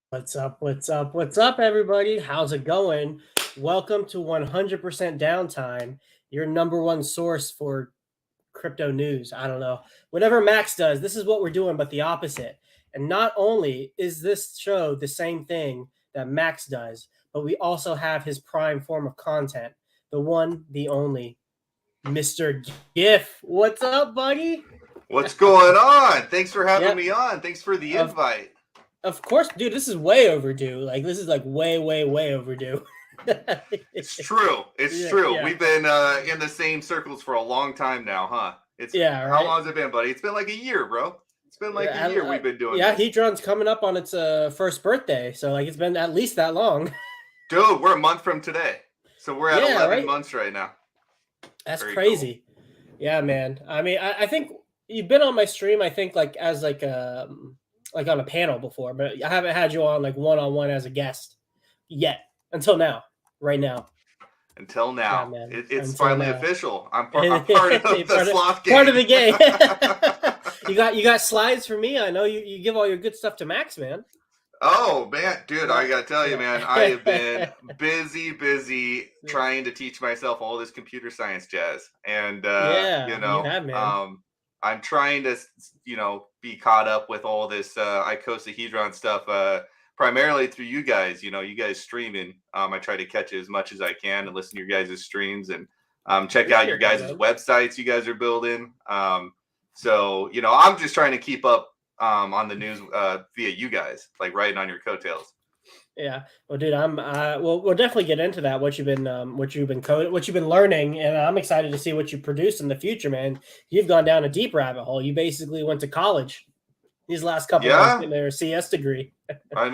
What's up? What's up? What's up, everybody? How's it going? Welcome to 100% Downtime, your number one source for crypto news. I don't know. Whatever Max does, this is what we're doing, but the opposite. And not only is this show the same thing that Max does, but we also have his prime form of content, the one, the only, Mr. GIF. What's up, buddy? What's going on? Thanks for having Yep. me on. Thanks for the Of invite. of course, dude, this is way overdue. Like this is like way, way, way overdue. It's true. It's Yeah, true. yeah, We've been in the same circles for a long time now, huh? It's yeah. how Right. long has it been, buddy? It's been like a year, bro. It's been like a year we've been doing Yeah, this. Hedron's coming up on its first birthday, so like it's been at least that long. Dude, we're a month from today. So we're at Yeah, 11 right. months right now. That's Very cool. crazy. Yeah, man. I mean, I think you've been on my stream. I think like as like on a panel before, but I haven't had you on like one as a guest yet until now. Right now. Until Yeah, now. man. It's Until finally now. official. I'm part of the sloth Part of gang. the game. you got slides for me. I know you give all your good stuff to Max, man. Oh man, dude, Yeah, I gotta tell you, man, I have been yeah. busy trying to teach myself all this computer science jazz, and Yeah, you have, man. I'm trying to, be caught up with all this icosa hedron stuff, primarily through you guys. You guys streaming. I try to catch it as much as I can and listen to your guys' streams and check out your Appreciate that, guys' man. websites you guys are building. So I'm just trying to keep up on the news via you guys, like riding on your coattails. Yeah. Well, dude, I'm we'll definitely get into that. What you've been learning, and I'm excited to see what you produce in the future, man. You've gone down a deep rabbit hole. You basically went to college these last couple months Yeah, getting their CS degree. right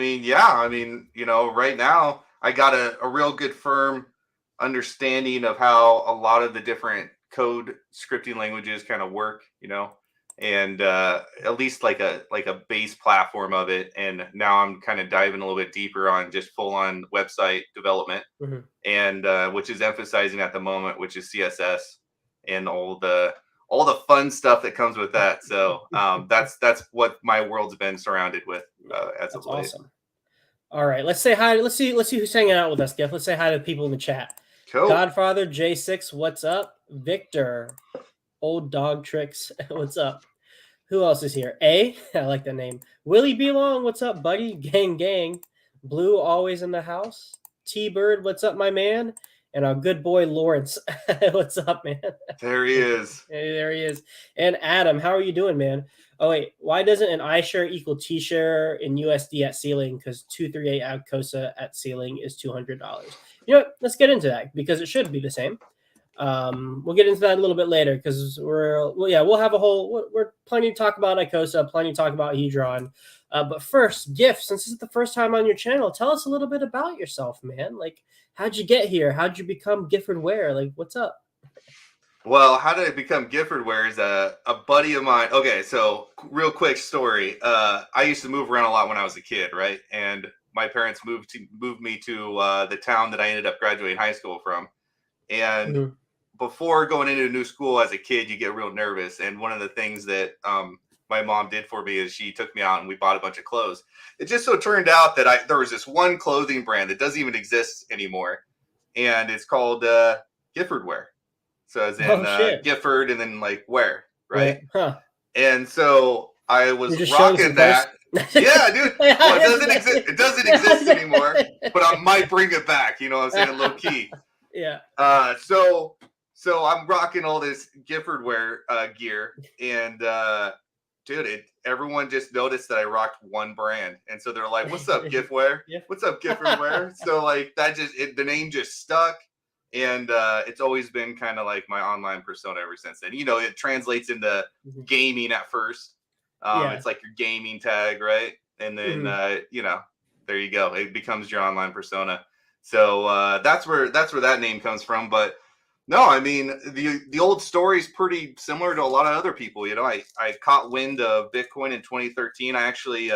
now I got a real good firm understanding of how a lot of the different code scripting languages kind of work, and at least like a base platform of it. And now I'm kind of diving a little bit deeper on just full on website development, Mhm. and which is emphasizing at the moment, which is CSS and all the fun stuff that comes with that. So that's what my world's been surrounded with Yeah, as of that's late. awesome. All right, let's say hi. Let's see who's hanging out with us, Jeff. Let's say hi to the people in the chat. Cool. Godfather J6, what's up? Victor, old dog tricks, what's up? Who else is here? I like that name. Willie B Long, what's up, buddy? Gang, gang. Blue, always in the house. T Bird, what's up, my man? And our good boy Lawrence, what's up, man? There he is. Hey, there he is. And Adam, how are you doing, man? Oh wait, why doesn't an iShare equal T-share in USD at ceiling? Because 238 icosa at ceiling is $200. You know what? Let's get into that because it should be the same. We'll get into that a little bit later because we'll have a whole we're plenty to talk about icosa, plenty to talk about Hedron. But first, GIF, since this is the first time on your channel, tell us a little bit about yourself, man. Like, how'd you get here? How'd you become Gifford Ware? Like, what's up? Well, how did I become Gifford Ware is a buddy of mine. Okay, so real quick story. I used to move around a lot when I was a kid, right? And my parents moved me to the town that I ended up graduating high school from. And Mhm. before going into a new school as a kid, you get real nervous. And one of the things that my mom did for me is she took me out and we bought a bunch of clothes. It just so turned out that there was this one clothing brand that doesn't even exist anymore, and it's called Gifford Wear. So as in Oh shit! Gifford and then like Ware, Yeah, right? huh? And so I You're was just showing some rocking thirst. that. Yeah, dude. Well, it doesn't exist. Yeah. It doesn't exist anymore, but I might bring it back. You know what I'm saying? Low key. Yeah. So I'm rocking all this Gifford wear gear, and everyone just noticed that I rocked one brand, and so they're like, "What's up, Giftware? Yeah. What's up, Gifford wear?" So like the name just stuck, and it's always been kind of like my online persona ever since then. It translates into Mhm. gaming at first. Yeah. It's like your gaming tag, right? And then Mhm. there you go. It becomes your online persona. So that's where that name comes from. But no, I mean the old story is pretty similar to a lot of other people. I caught wind of Bitcoin in 2013. I actually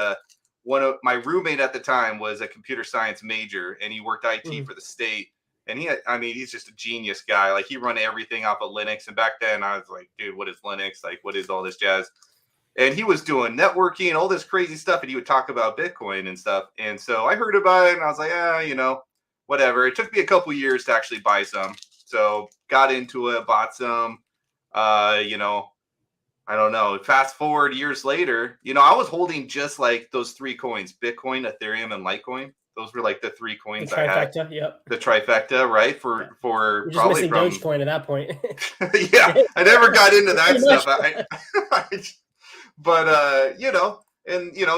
one of my roommate at the time was a computer science major, and he worked IT Mhm. for the state. And he's just a genius guy. Like he run everything off of Linux. And back then, I was like, dude, what is Linux? Like, what is all this jazz? And he was doing networking and all this crazy stuff, and he would talk about Bitcoin and stuff. And so I heard about it, and I was like, whatever. It took me a couple years to actually buy some. So got into it, bought some. I don't know. Fast forward years later, I was holding just like those 3 coins: Bitcoin, Ethereum, and Litecoin. Those were like the 3 coins I had. Yep. The trifecta, right? For You're just probably missing Dogecoin at that point. Yeah, I never got into that stuff.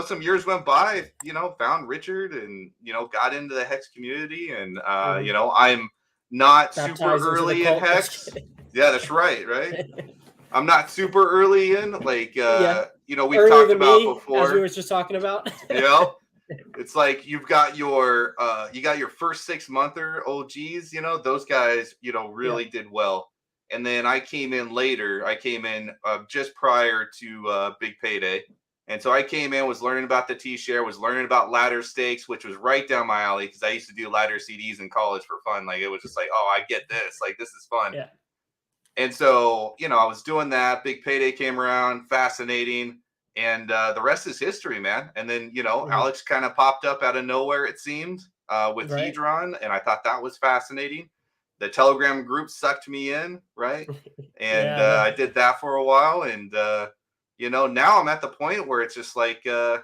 Some years went by, found Richard and, got into the Hex community. And, I'm not super early in Hex. Yeah, that's right. I'm not super early in, like, we've talked about before. As we were just talking about. It's like you've got your first 6-monther OGs, those guys, really did well. And then I came in later. I came in just prior to Big Payday. And so I came in, was learning about the T-share, was learning about ladder stakes, which was right down my alley because I used to do ladder CDs in college for fun. Like, it was just like, oh, I get this. Like, this is fun. Yeah. And so, I was doing that. Big Payday came around, fascinating. And the rest is history, man. And then, Alex kind of popped up out of nowhere, it seemed, with Hedron. And I thought that was fascinating. The Telegram group sucked me in, right? And I did that for a while. And, now I'm at the point where it's just like, I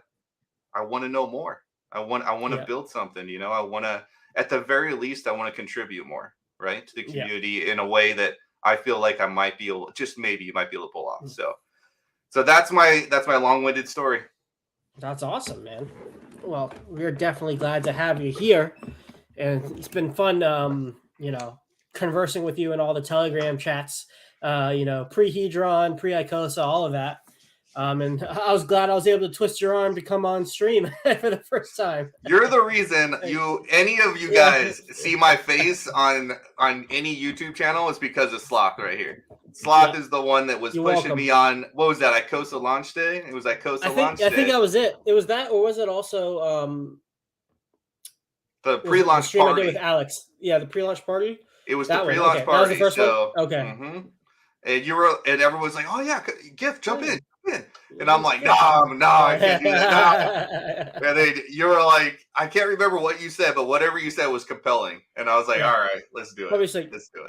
want to know more. I want to build something, I want to, at the very least, I want to contribute more, right, to the community in a way that I feel like I might be able, just maybe you might be able to pull off. So that's my long-winded story. That's awesome, man. Well, we're definitely glad to have you here, and it's been fun, conversing with you in all the Telegram chats, pre-Hedron, pre-icosa, all of that. And I was glad I was able to twist your arm to come on stream for the first time. You're the reason any of you guys see my face on any YouTube channel is because of Sloth right here. Sloth is the one that was pushing me on. What was that? icosa launch day? It was icosa launch day. I think that was it. It was that, or was it also the pre-launch stream party I did with Alex? Yeah, the pre-launch party. It was the pre-launch party. That was the first one. Okay. Mm-hmm. And everyone's like, "Oh yeah, Gift, jump in." And I'm like, no, I can't do that. No. And you were like, I can't remember what you said, but whatever you said was compelling. And I was like, all right, let's do it. Like, let's do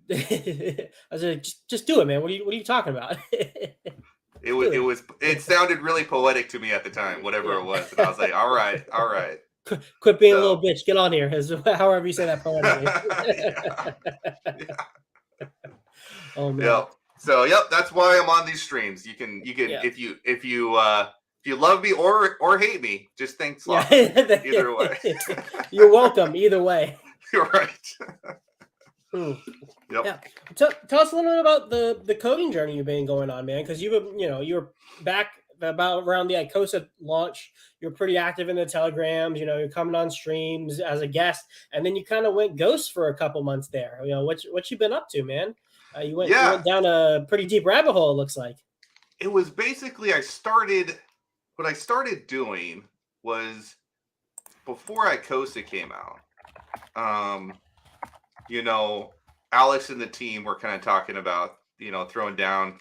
it. I was like, just do it, man. What are you talking about? It sounded really poetic to me at the time, whatever it was. And I was like, all right. Quit being a little bitch. Get on here. However you say that poetically. Oh man. Yep. So that's why I'm on these streams. You can if you love me or hate me, just think Sloth. Either way. You're welcome either way. You're right. Yep. Yeah. Tell us a little bit about the coding journey you've been going on, man, because you were back about around the icosa launch. You're pretty active in the Telegrams, you're coming on streams as a guest, and then you kind of went ghost for a couple months there. What you been up to, man? You went down a pretty deep rabbit hole, it looks like. It was basically what I started doing was before icosa came out. Alex and the team were kind of talking about, throwing down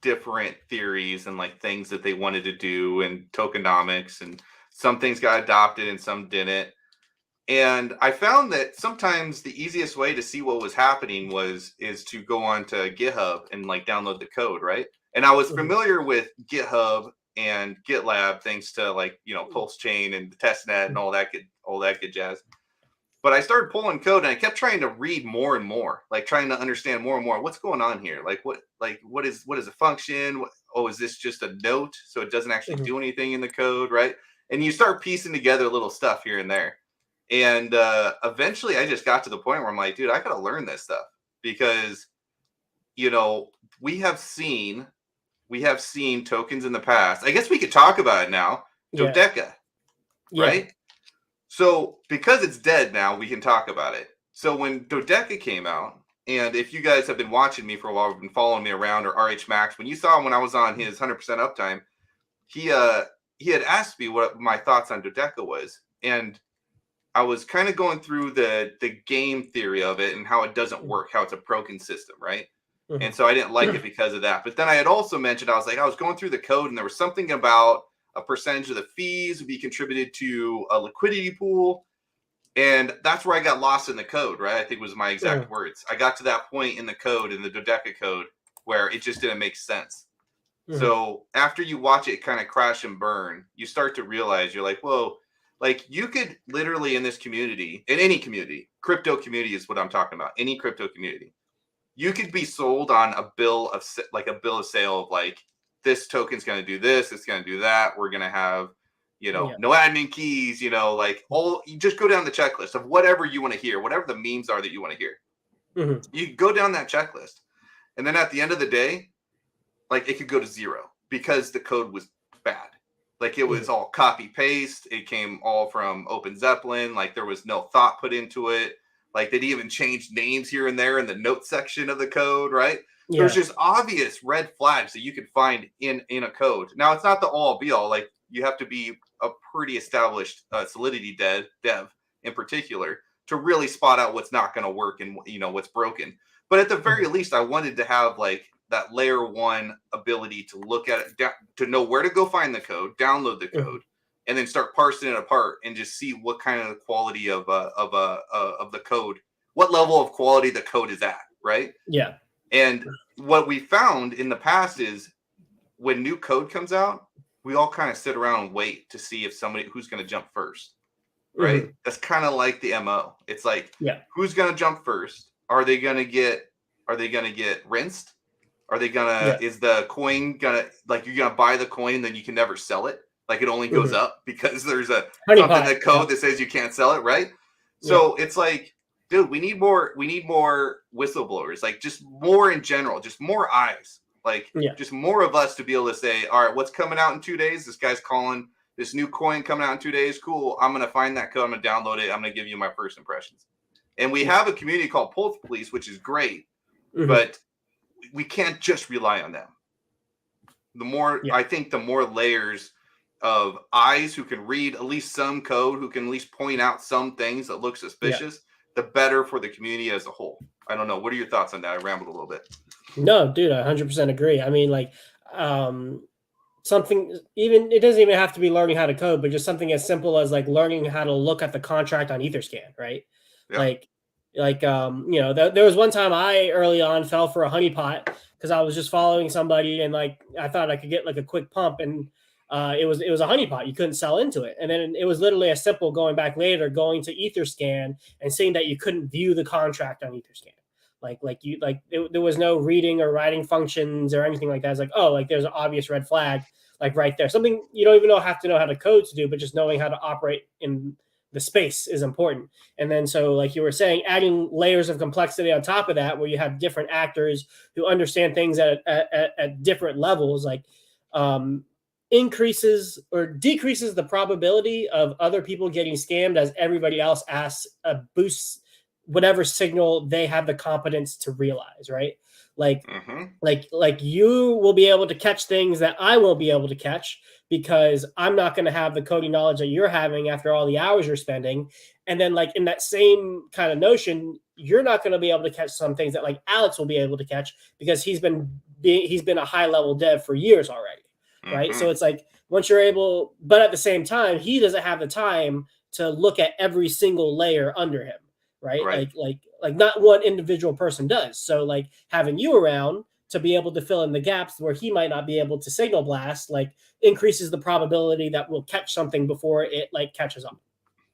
different theories and like things that they wanted to do and tokenomics, and some things got adopted and some didn't. And I found that sometimes the easiest way to see what was happening is to go on to GitHub and like download the code, right? And I was familiar with GitHub and GitLab thanks to like, Pulse Chain and the testnet and all that good jazz. But I started pulling code and I kept trying to read more and more, like trying to understand more and more what's going on here. What is a function? Is this just a note? So it doesn't actually do anything in the code, right? And you start piecing together little stuff here and there. And eventually I just got to the point where I'm like, dude, I got to learn this stuff because, we have seen tokens in the past. I guess we could talk about it now. Dodeca, right? So because it's dead now, we can talk about it. So when Dodeca came out, and if you guys have been watching me for a while, been following me around, or RH Max, when you saw when I was on his 100% uptime, he had asked me what my thoughts on Dodeca was. And I was kind of going through the game theory of it and how it doesn't work, how it's a broken system, right? And so I didn't like it because of that. But then I had also mentioned, I was going through the code and there was something about a percentage of the fees would be contributed to a liquidity pool. And that's where I got lost in the code, right? I think was my exact words. I got to that point in the code, in the Dodeca code, where it just didn't make sense. So after you watch it kind of crash and burn, you start to realize, you're like, whoa, like you could literally in this community, in any community, crypto community is what I'm talking about, any crypto community, you could be sold on a bill of sale of like, this token's going to do this, it's going to do that. We're going to have, no admin keys, like you just go down the checklist of whatever you want to hear, whatever the memes are that you want to hear. You go down that checklist. And then at the end of the day, like it could go to zero because the code was bad. Like it was all copy paste. It came all from Open Zeppelin. Like there was no thought put into it. Like they'd even changed names here and there in the note section of the code, right? There's just obvious red flags that you could find in a code. Now it's not the all be all. Like you have to be a pretty established Solidity dev in particular to really spot out what's not going to work and what's broken. But at the very least, I wanted to have like that layer one ability to look at it, to know where to go find the code, download the code, and then start parsing it apart and just see what kind of quality of the code, what level of quality the code is at, right? Yeah. And what we found in the past is when new code comes out, we all kind of sit around and wait to see if who's going to jump first, right? That's kind of like the MO. It's like, who's going to jump first? Are they going to get rinsed? Are they gonna? Is the coin gonna, like, you're gonna buy the coin and then you can never sell it? Like it only goes up because there's something in the code that says you can't sell it, right? So it's like, dude, we need more whistleblowers, like just more in general, just more eyes, like just more of us to be able to say, all right, what's coming out in 2 days? This guy's calling this new coin coming out in 2 days. Cool. I'm gonna find that code. I'm gonna download it. I'm gonna give you my first impressions. And we have a community called Pulse Police, which is great, but we can't just rely on them. I think the more layers of eyes who can read at least some code, who can at least point out some things that look suspicious, the better for the community as a whole. I don't know. What are your thoughts on that? I rambled a little bit. No, dude, I 100% agree. I mean, like, something, even, it doesn't even have to be learning how to code, but just something as simple as like learning how to look at the contract on Etherscan, right? There was one time I early on fell for a honeypot because I was just following somebody and like I thought I could get like a quick pump, and it was a honeypot. You couldn't sell into it, and then it was literally as simple going back later, going to Etherscan and seeing that you couldn't view the contract on Etherscan. There was no reading or writing functions or anything like that. It's like, oh, like there's an obvious red flag like right there. Something you don't even have to know how to code to do, but just knowing how to operate in the space is important. And then, so like you were saying, adding layers of complexity on top of that, where you have different actors who understand things at different levels, like increases or decreases the probability of other people getting scammed as everybody else boosts whatever signal they have the competence to realize, right? Like you will be able to catch things that I won't be able to catch because I'm not going to have the coding knowledge that you're having after all the hours you're spending. And then like in that same kind of notion, you're not going to be able to catch some things that like Alex will be able to catch because he's been a high level dev for years already. Right. So it's like once you're able, but at the same time, he doesn't have the time to look at every single layer under him. Right. Like not one individual person does. So like having you around to be able to fill in the gaps where he might not be able to signal blast, like increases the probability that we'll catch something before it like catches on.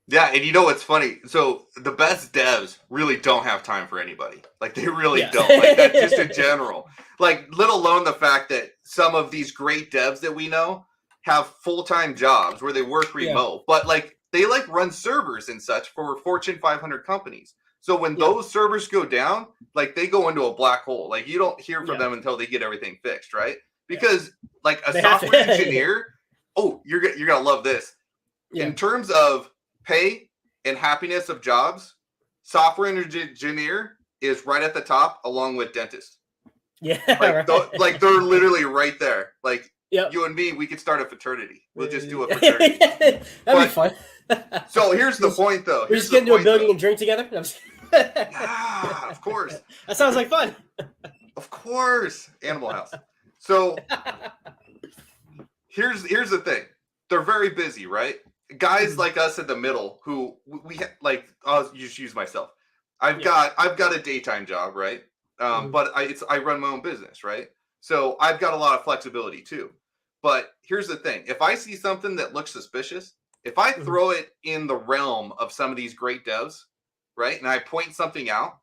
Yeah. And you know, what's funny. So the best devs really don't have time for anybody. Like they really don't. Like that just in general, like let alone the fact that some of these great devs that we know have full-time jobs where they work remote, but like they like run servers and such for Fortune 500 companies. So when those servers go down, like they go into a black hole. Like you don't hear from them until they get everything fixed, right? Because like a software engineer, you're gonna love this. In terms of pay and happiness of jobs, software engineer is right at the top, along with dentist. Yeah, like they're literally right there. Like you and me, we could start a fraternity. We'll just do a fraternity. That'd be fun. So here's the point, though. We're just getting into a building and drink together. Yeah, of course. That sounds like fun. Of course, Animal House. So here's the thing. They're very busy, right? Guys like us in the middle who we like. I'll just use myself. I've got a daytime job, right? But I run my own business, right? So I've got a lot of flexibility too. But here's the thing: if I see something that looks suspicious, if I throw it in the realm of some of these great devs, right, and I point something out,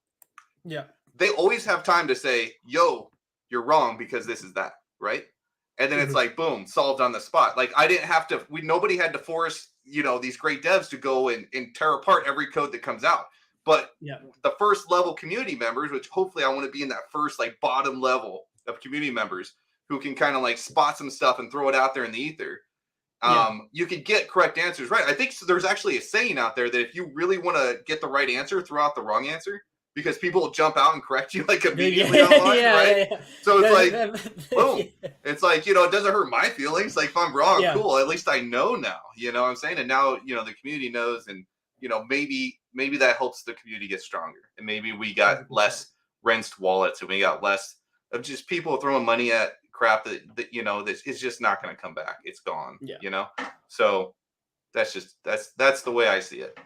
they always have time to say, "Yo, you're wrong because this is that," right? And then it's like, boom, solved on the spot. Like I didn't have to. Nobody had to force these great devs to go and tear apart every code that comes out. But the first level community members, which hopefully I want to be in that first like bottom level of community members who can kind of like spot some stuff and throw it out there in the ether. You can get correct answers right. I think there's actually a saying out there that if you really want to get the right answer, throw out the wrong answer because people will jump out and correct you like immediately online, right? So it's like, boom. It's like, it doesn't hurt my feelings. Like if I'm wrong, cool. At least I know now, you know what I'm saying? And now, the community knows and, maybe that helps the community get stronger. And maybe we got 100%. Less rinsed wallets and we got less of just people throwing money at crap that it's just not going to come back. It's gone, So that's the way I see it.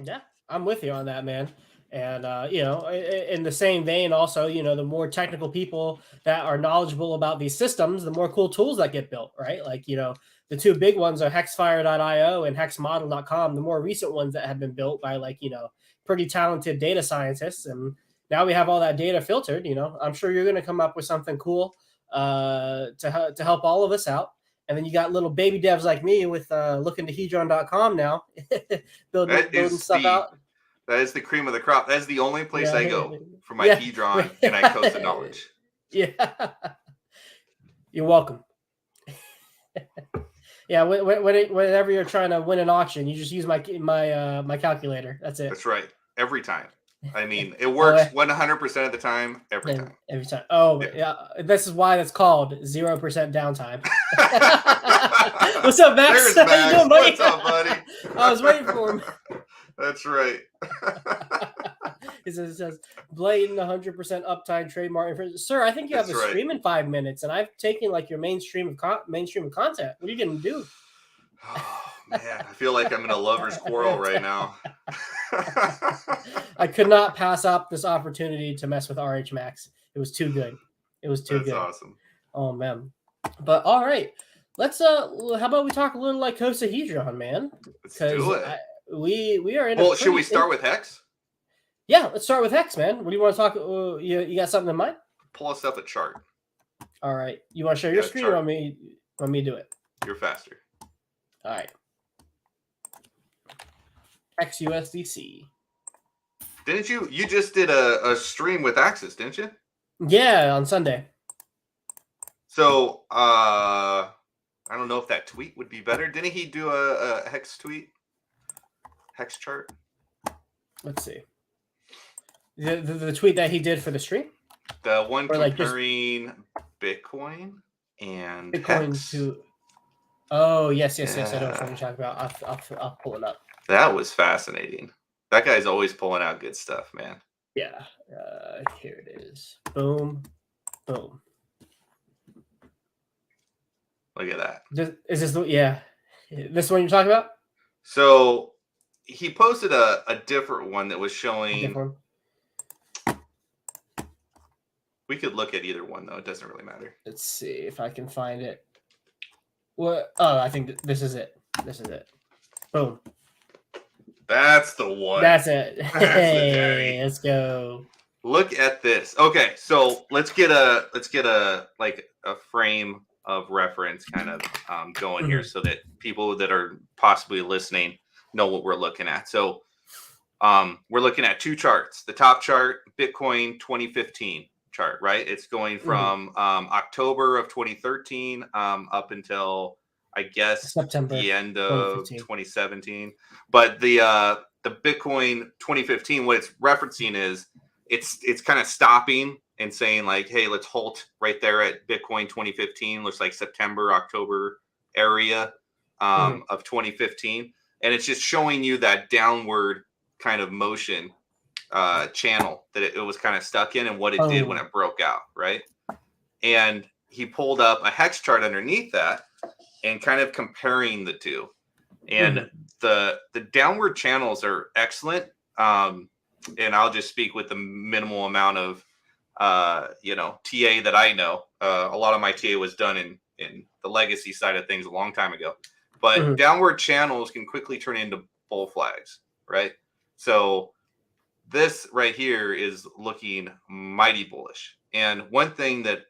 Yeah, I'm with you on that, man. And, in the same vein, also, the more technical people that are knowledgeable about these systems, the more cool tools that get built, right? Like, the two big ones are hexfire.io and hexmodel.com, the more recent ones that have been built by pretty talented data scientists. And now we have all that data filtered, I'm sure you're going to come up with something cool to help all of us out. And then you got little baby devs like me with looking to hedron.com now, building stuff out. That is the cream of the crop. That is the only place I go for my Hedron and icosa knowledge. Yeah. You're welcome. Whenever you're trying to win an auction, you just use my calculator. That's it. That's right. Every time. I mean, it works 100% of the time, every time. Every time. Oh, yeah. This is why it's called 0% downtime. What's up, Max? There's Max. How you doing, buddy? What's up, buddy? I was waiting for him. That's right. It says blatant 100% uptime trademark. Sir, I think you have a stream in 5 minutes, and I've taken your mainstream of content. What are you gonna do? Oh man, I feel like I'm in a lover's quarrel right now. I could not pass up this opportunity to mess with RH Max. It was too good. That's good. Awesome. Oh man. But all right. Let's how about we talk a little like icosa Hedron, man? Let's do it. We are in. Well, should we start with Hex? Yeah, let's start with Hex, man. What do you want to talk? You got something in mind? Pull us up a chart. All right. You want to share your screen or want me to do it? You're faster. All right. XUSDC. Didn't you? You just did a stream with Axis, didn't you? Yeah, on Sunday. So I don't know if that tweet would be better. Didn't he do a Hex tweet? Hex chart? Let's see. The tweet that he did for the stream? The one comparing Bitcoin and Hex. To. Oh, yes. I know what you're talking about. I'll pull it up. That was fascinating. That guy's always pulling out good stuff, man. Yeah. Here it is. Boom. Boom. Look at that. Is this this one you're talking about? So he posted a different one that was showing. We could look at either one though. It doesn't really matter. Let's see if I can find it. What? Oh, I think this is it. Boom. That's the one. That's it. Hey, let's go. Look at this. Okay, so let's get a frame of reference kind of going here so that people that are possibly listening know what we're looking at. So we're looking at two charts. The top chart, Bitcoin 2015 chart, right? It's going from October of 2013 up until I guess September, the end of 2017. But the Bitcoin 2015, what it's referencing is it's kind of stopping and saying like, hey, let's halt right there at Bitcoin 2015. Looks like September, October area of 2015. And it's just showing you that downward kind of motion channel that it was kind of stuck in and what it did when Oh. it broke out, right? And he pulled up a hex chart underneath that and kind of comparing the two. And the downward channels are excellent. And I'll just speak with the minimal amount of TA that I know. A lot of my TA was done in the legacy side of things a long time ago. But downward channels can quickly turn into bull flags, right? So this right here is looking mighty bullish. And one thing that,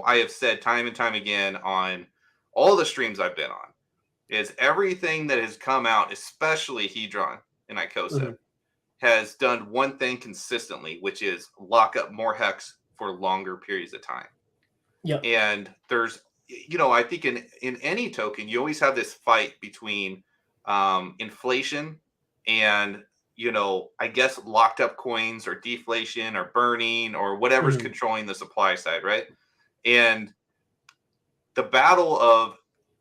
I have said time and time again on all the streams I've been on is everything that has come out, especially Hedron and icosa, has done one thing consistently, which is lock up more hex for longer periods of time. Yep. And there's, I think in any token, you always have this fight between inflation and, I guess locked up coins or deflation or burning or whatever's controlling the supply side, right? And the battle of,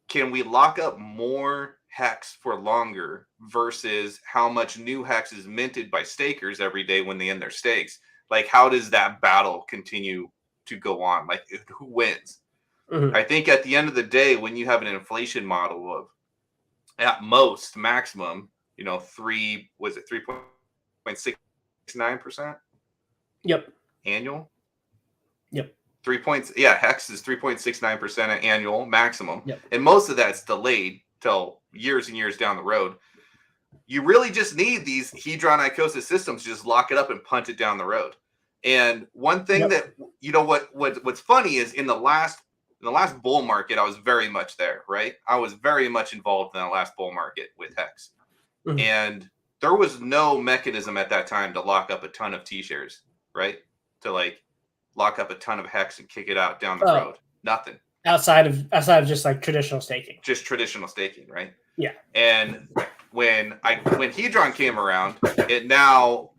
can we lock up more hex for longer versus how much new hex is minted by stakers every day when they end their stakes? Like, how does that battle continue to go on? Like, who wins? I think at the end of the day, when you have an inflation model of at most maximum, 3.69%? Yep. Annual? Yep. 3 points. Yeah, hex is 3.69% annual maximum. Yep. And most of that's delayed till years and years down the road. You really just need these Hedron icosa systems to just lock it up and punt it down the road. And one thing that, what's funny is in the last bull market, I was very much there, right? I was very much involved in that last bull market with hex. And there was no mechanism at that time to lock up a ton of T-shares, right? To like lock up a ton of hex and kick it out down the road. Nothing. Outside of just like traditional staking. Just traditional staking, right? Yeah. And when Hedron came around, it now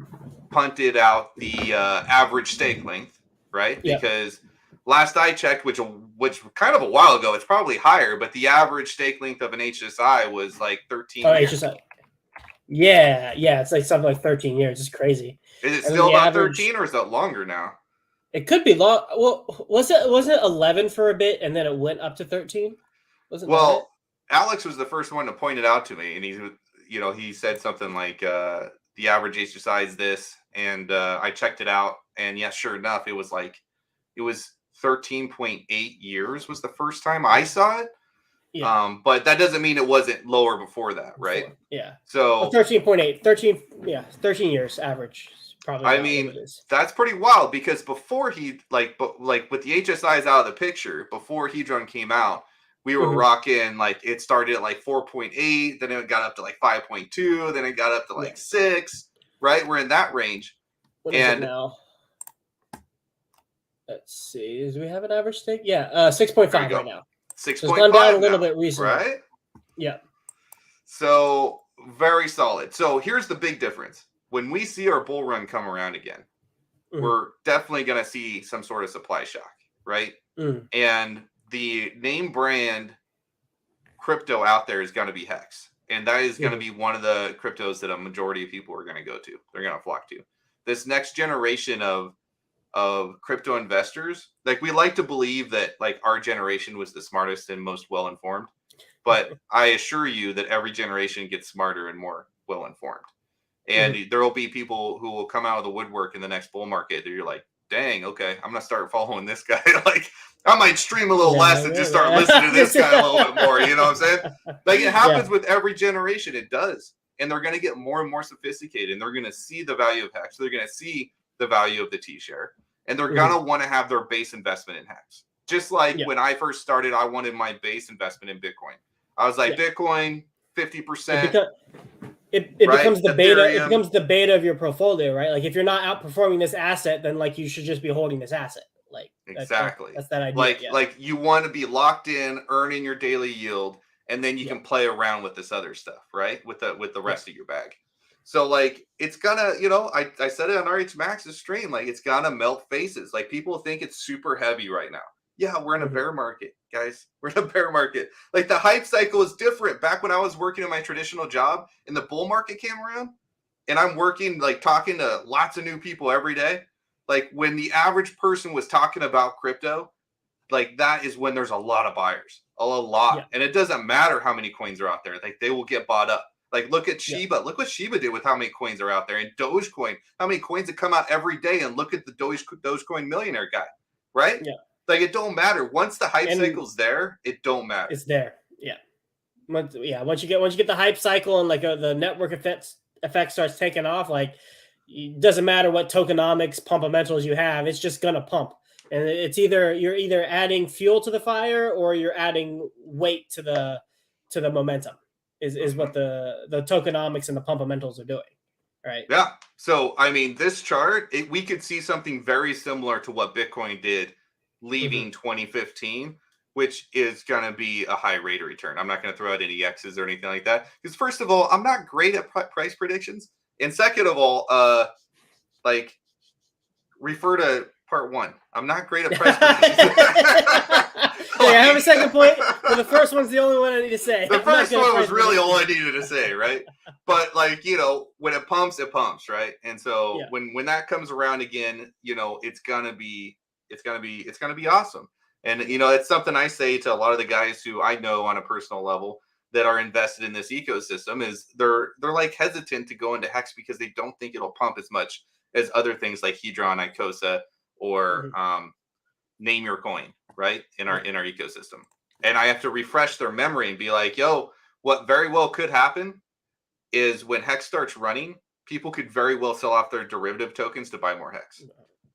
punted out the average stake length, right? Yeah. Because last I checked, which kind of a while ago, it's probably higher, but the average stake length of an HSI was like 13 years. HSI. Yeah, it's like something like 13 years. It's crazy. Is it still about 13 or is that longer now? It could be long. Well, wasn't it 11 for a bit and then it went up to 13? Well, Alex was the first one to point it out to me, and he said something like the average HSI is this, and I checked it out, and yes, sure enough, it was 13.8 years was the first time I saw it. Yeah. But that doesn't mean it wasn't lower before that, right? Yeah. So 13.8, 13 years average. Probably. I mean, that's pretty wild because before he like with the HSIs out of the picture, before Hedron came out, we were rocking it started at 4.8, then it got up to 5.2, then it got up to 6, right? We're in that range. What is it now? Let's see. Do we have an average stake? Yeah, 6.5 right now. 6.5. So it's gone down a little bit recently, right? Yeah. So very solid. So here's the big difference. When we see our bull run come around again, we're definitely going to see some sort of supply shock, right? And the name brand crypto out there is going to be Hex. And that is going to be one of the cryptos that a majority of people are going to go to. They're going to flock to. This next generation of crypto investors, we like to believe that our generation was the smartest and most well-informed. But I assure you that every generation gets smarter and more well-informed. And there will be people who will come out of the woodwork in the next bull market that you're like, dang, okay, I'm going to start following this guy. I might stream a little less and just start listening to this guy a little bit more. You know what I'm saying? It happens with every generation. It does. And they're going to get more and more sophisticated. And they're going to see the value of Hex. They're going to see the value of the T-share. And they're going to want to have their base investment in Hex. Just like when I first started, I wanted my base investment in Bitcoin. I was like, Bitcoin, 50%. It becomes the beta. Ethereum. It becomes the beta of your portfolio, right? If you're not outperforming this asset, then you should just be holding this asset. Exactly. That's that idea. You want to be locked in, earning your daily yield, and then you can play around with this other stuff, right? With the rest of your bag. So it's gonna, I said it on RH Max's stream, it's gonna melt faces. People think it's super heavy right now. Yeah, we're in a bear market, guys. We're in a bear market. The hype cycle is different. Back when I was working in my traditional job and the bull market came around, and I'm working, like talking to lots of new people every day, like when the average person was talking about crypto, like that is when there's a lot of buyers, a lot. Yeah. And it doesn't matter how many coins are out there. Like they will get bought up. Like look at Yeah. Shiba. Look what Shiba did with how many coins are out there. And Dogecoin, how many coins that come out every day. And look at the Dogecoin millionaire guy, right? Yeah. Like it don't matter. Once the hype And cycle's there, it don't matter. it's there. Yeah. Once you get the hype cycle and like the network effect starts taking off, like it doesn't matter what tokenomics pumpamentals you have, it's just gonna pump. And it's you're either adding fuel to the fire or you're adding weight to the momentum. Is what the tokenomics and the pumpamentals are doing, right? Yeah. So I mean, this chart, we could see something very similar to what Bitcoin did leaving 2015, which is going to be a high rate of return. I'm not going to throw out any X's or anything like that because first of all, I'm not great at price predictions, and second of all, like refer to part 1. I'm not great at price predictions. I have a second point, but the first one's the only one I need to say. The first one was really all I needed to say, right? But like, when it pumps, right? And so when that comes around again, it's gonna be awesome. And it's something I say to a lot of the guys who I know on a personal level that are invested in this ecosystem is they're like hesitant to go into Hex because they don't think it'll pump as much as other things like Hedron, icosa, or name your coin, right? In our ecosystem. And I have to refresh their memory and be like, yo, what very well could happen is when Hex starts running, people could very well sell off their derivative tokens to buy more Hex.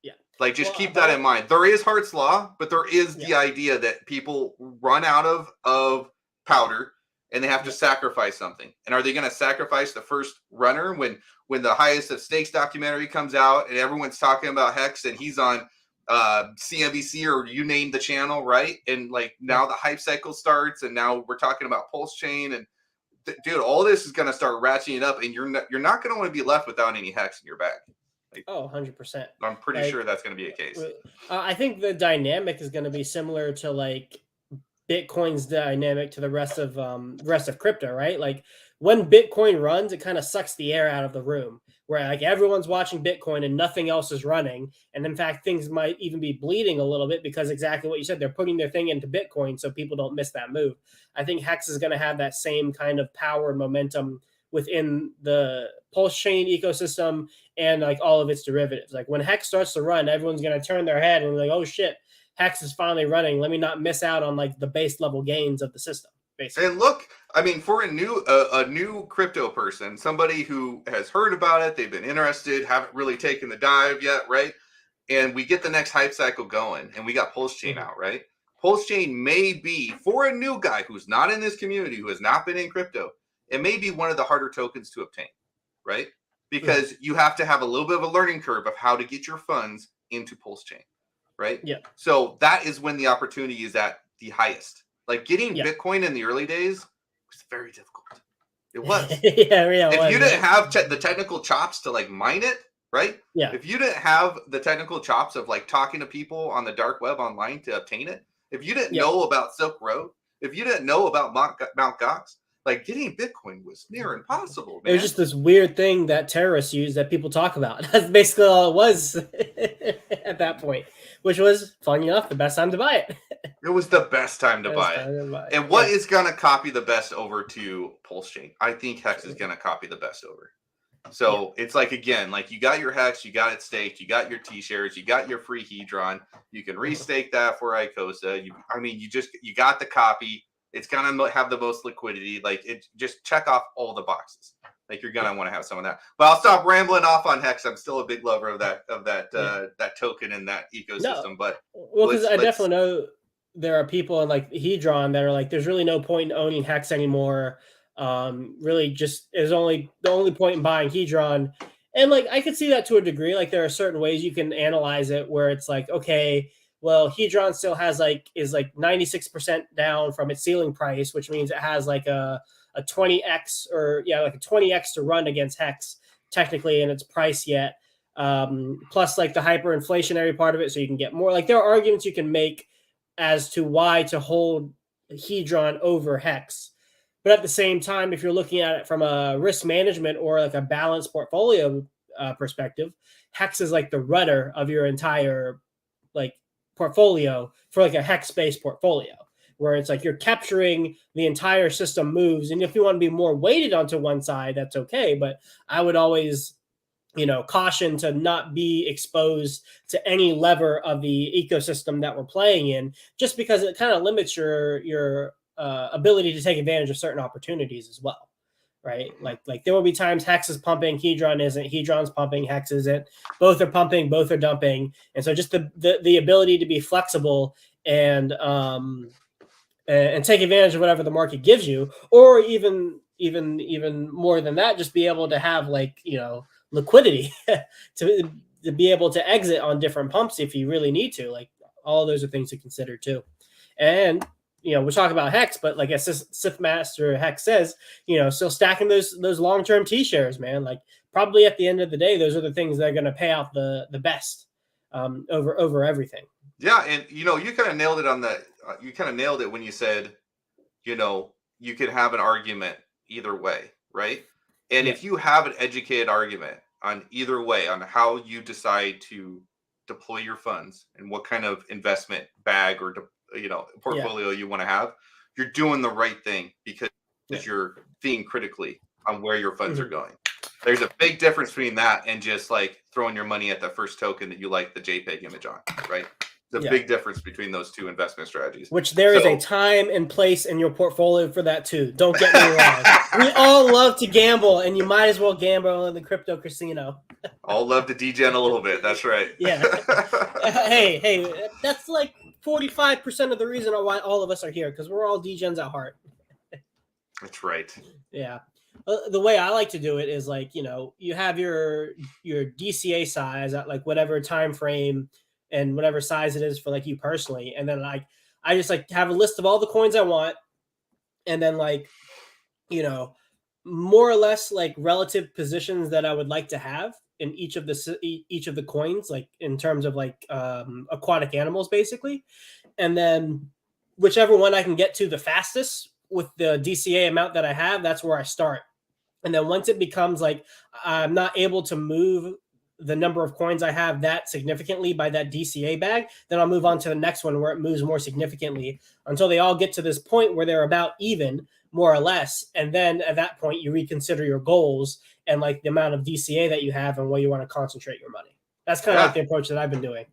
Yeah. Like, just keep that in mind. There is Hart's Law, but there is the idea that people run out of powder and they have to sacrifice something. And are they going to sacrifice the first runner when the Highest of Stakes documentary comes out and everyone's talking about Hex and he's on CNBC or you name the channel, right? And like now the hype cycle starts and now we're talking about Pulse Chain and dude, all this is going to start ratcheting up and you're not going to want to be left without any Hex in your bag. Like, 100%. I'm pretty sure that's going to be a case. I think the dynamic is going to be similar to like Bitcoin's dynamic to the rest of crypto, right? Like when Bitcoin runs, it kind of sucks the air out of the room where like everyone's watching Bitcoin and nothing else is running. And in fact, things might even be bleeding a little bit because exactly what you said, they're putting their thing into Bitcoin so people don't miss that move. I think Hex is going to have that same kind of power and momentum within the Pulse Chain ecosystem and like all of its derivatives. Like when Hex starts to run, everyone's going to turn their head and be like, oh shit, Hex is finally running. Let me not miss out on like the base level gains of the system. Basically. And look, I mean, for a new crypto person, somebody who has heard about it, they've been interested, haven't really taken the dive yet, right? And we get the next hype cycle going, and we got Pulse Chain out, right? Pulse Chain may be, for a new guy who's not in this community, who has not been in crypto, it may be one of the harder tokens to obtain, right? Because you have to have a little bit of a learning curve of how to get your funds into Pulse Chain, right? Yeah. So that is when the opportunity is at the highest. Like getting Bitcoin in the early days was very difficult. It was. If you didn't have the technical chops to like mine it, right? Yeah. If you didn't have the technical chops of like talking to people on the dark web online to obtain it, if you didn't know about Silk Road, if you didn't know about Mount Gox, like getting Bitcoin was near impossible, man. It was just this weird thing that terrorists use that people talk about. That's basically all it was at that point, which was, funny enough, the best time to buy it. It was the best time to buy it. And what is going to copy the best over to Pulse Chain? I think Hex is going to copy the best over. So it's like, again, like you got your Hex, you got it staked, you got your T-shares, you got your free Hedron. You can restake that for icosa. You got the copy. It's going to have the most liquidity. Like it just check off all the boxes. Like you're going to want to have some of that. But I'll stop rambling off on Hex. I'm still a big lover of that token and that ecosystem. But because I definitely know there are people in like Hedron that are like, there's really no point in owning Hex anymore. Really just is the only point in buying Hedron. And like, I could see that to a degree. Like there are certain ways you can analyze it where it's like, okay, well, Hedron still has is 96% down from its ceiling price, which means it has like a 20x like a 20x to run against Hex technically in its price yet. Plus like the hyperinflationary part of it. So you can get more, like there are arguments you can make as to why to hold Hedron over Hex. But at the same time, if you're looking at it from a risk management or like a balanced portfolio perspective, Hex is like the rudder of your entire like portfolio for like a hex based portfolio, where it's like you're capturing the entire system moves. And if you want to be more weighted onto one side, that's okay. But I would always, caution to not be exposed to any lever of the ecosystem that we're playing in, just because it kind of limits your ability to take advantage of certain opportunities as well. Right. Like there will be times Hex is pumping, Hedron isn't, Hedron's pumping, Hex isn't, both are pumping, both are dumping. And so just the ability to be flexible and take advantage of whatever the market gives you, or even more than that, just be able to have liquidity to be able to exit on different pumps if you really need to. Like all those are things to consider too. And we're talking about Hex, but like as Sith Master Hex says, still stacking those long-term T shares, man. Like probably at the end of the day, those are the things that are going to pay out the best over everything. Yeah, and you kind of nailed it on the. You kind of nailed it when you said, you could have an argument either way, right? And if you have an educated argument on either way on how you decide to deploy your funds and what kind of investment bag or portfolio you want to have, you're doing the right thing because you're thinking critically on where your funds are going. There's a big difference between that and just like throwing your money at the first token that you like the JPEG image on, right? There's a big difference between those two investment strategies. Which there is a time and place in your portfolio for that too. Don't get me wrong. We all love to gamble, and you might as well gamble in the crypto casino. All love to degen a little bit. That's right. Yeah. Hey, that's like 45% of the reason why all of us are here, because we're all degens at heart. That's right. Yeah. The way I like to do it is like, you have your DCA size at like whatever time frame and whatever size it is for like you personally. And then like, I just like have a list of all the coins I want. And then like, more or less like relative positions that I would like to have in each of the coins, like in terms of like aquatic animals, basically. And then whichever one I can get to the fastest with the DCA amount that I have, that's where I start. And then once it becomes like I'm not able to move the number of coins I have that significantly by that DCA bag, then I'll move on to the next one where it moves more significantly until they all get to this point where they're about even, more or less. And then at that point, you reconsider your goals and like the amount of DCA that you have and where you want to concentrate your money. That's kind of like the approach that I've been doing.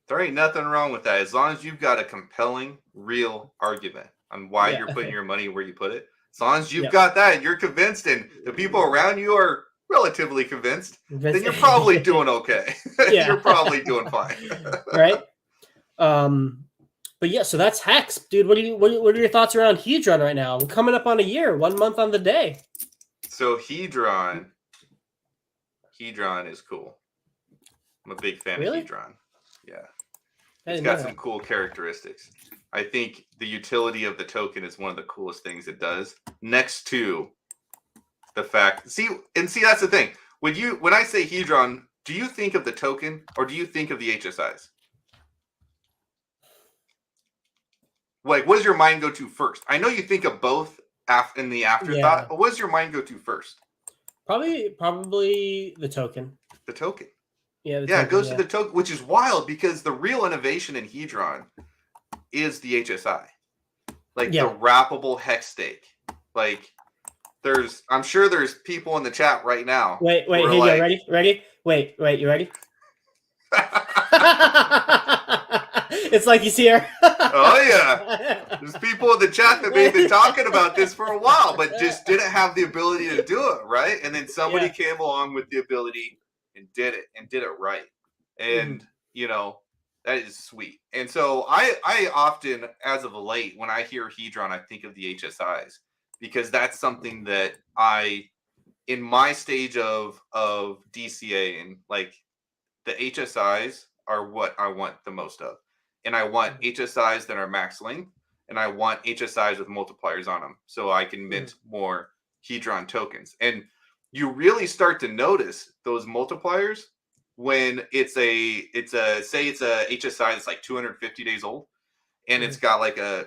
There ain't nothing wrong with that. As long as you've got a compelling, real argument on why you're putting your money where you put it. As long as you've got that, you're convinced, and the people around you are relatively convinced, then you're probably doing okay. You're probably doing fine. Right? But yeah, so that's Hex, dude. What are your thoughts around Hedron right now? We're coming up on a year, 1 month on the day. So Hedron is cool. I'm a big fan of Hedron. Yeah. It's got some cool characteristics. I think the utility of the token is one of the coolest things it does. Next to the fact, see, that's the thing. When I say Hedron, do you think of the token or do you think of the HSIs? Like, what does your mind go to first? I know you think of both in the afterthought, but what does your mind go to first? Probably the token. The token. Yeah, it goes to the token, which is wild because the real innovation in Hedron is the HSI. Like the wrappable hex stake. Like I'm sure there's people in the chat right now. Wait, here you go. Ready? Wait, you ready? It's like he's here. Oh yeah. There's people in the chat that may have been talking about this for a while, but just didn't have the ability to do it, right? And then somebody came along with the ability and did it right. And that is sweet. And so I often, as of late, when I hear Hedron, I think of the HSIs, because that's something that in my stage of DCA, and like the HSIs are what I want the most of. And I want HSIs that are max length, and I want HSIs with multipliers on them so I can mint more Hedron tokens. And you really start to notice those multipliers when it's a HSI that's like 250 days old, and it's got like a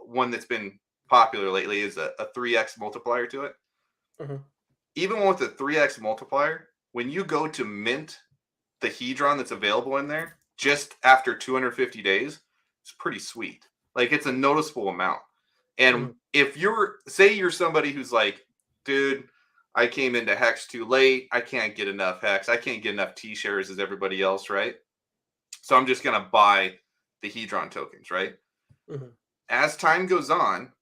one that's been popular lately is a 3x multiplier to it. Mhm. Even with a 3x multiplier, when you go to mint the Hedron that's available in there just after 250 days, it's pretty sweet. Like it's a noticeable amount. And Mhm. if you're somebody who's like, dude, I came into Hex too late. I can't get enough Hex. I can't get enough T shares as everybody else, right? So I'm just gonna buy the Hedron tokens, right? Mhm. As time goes on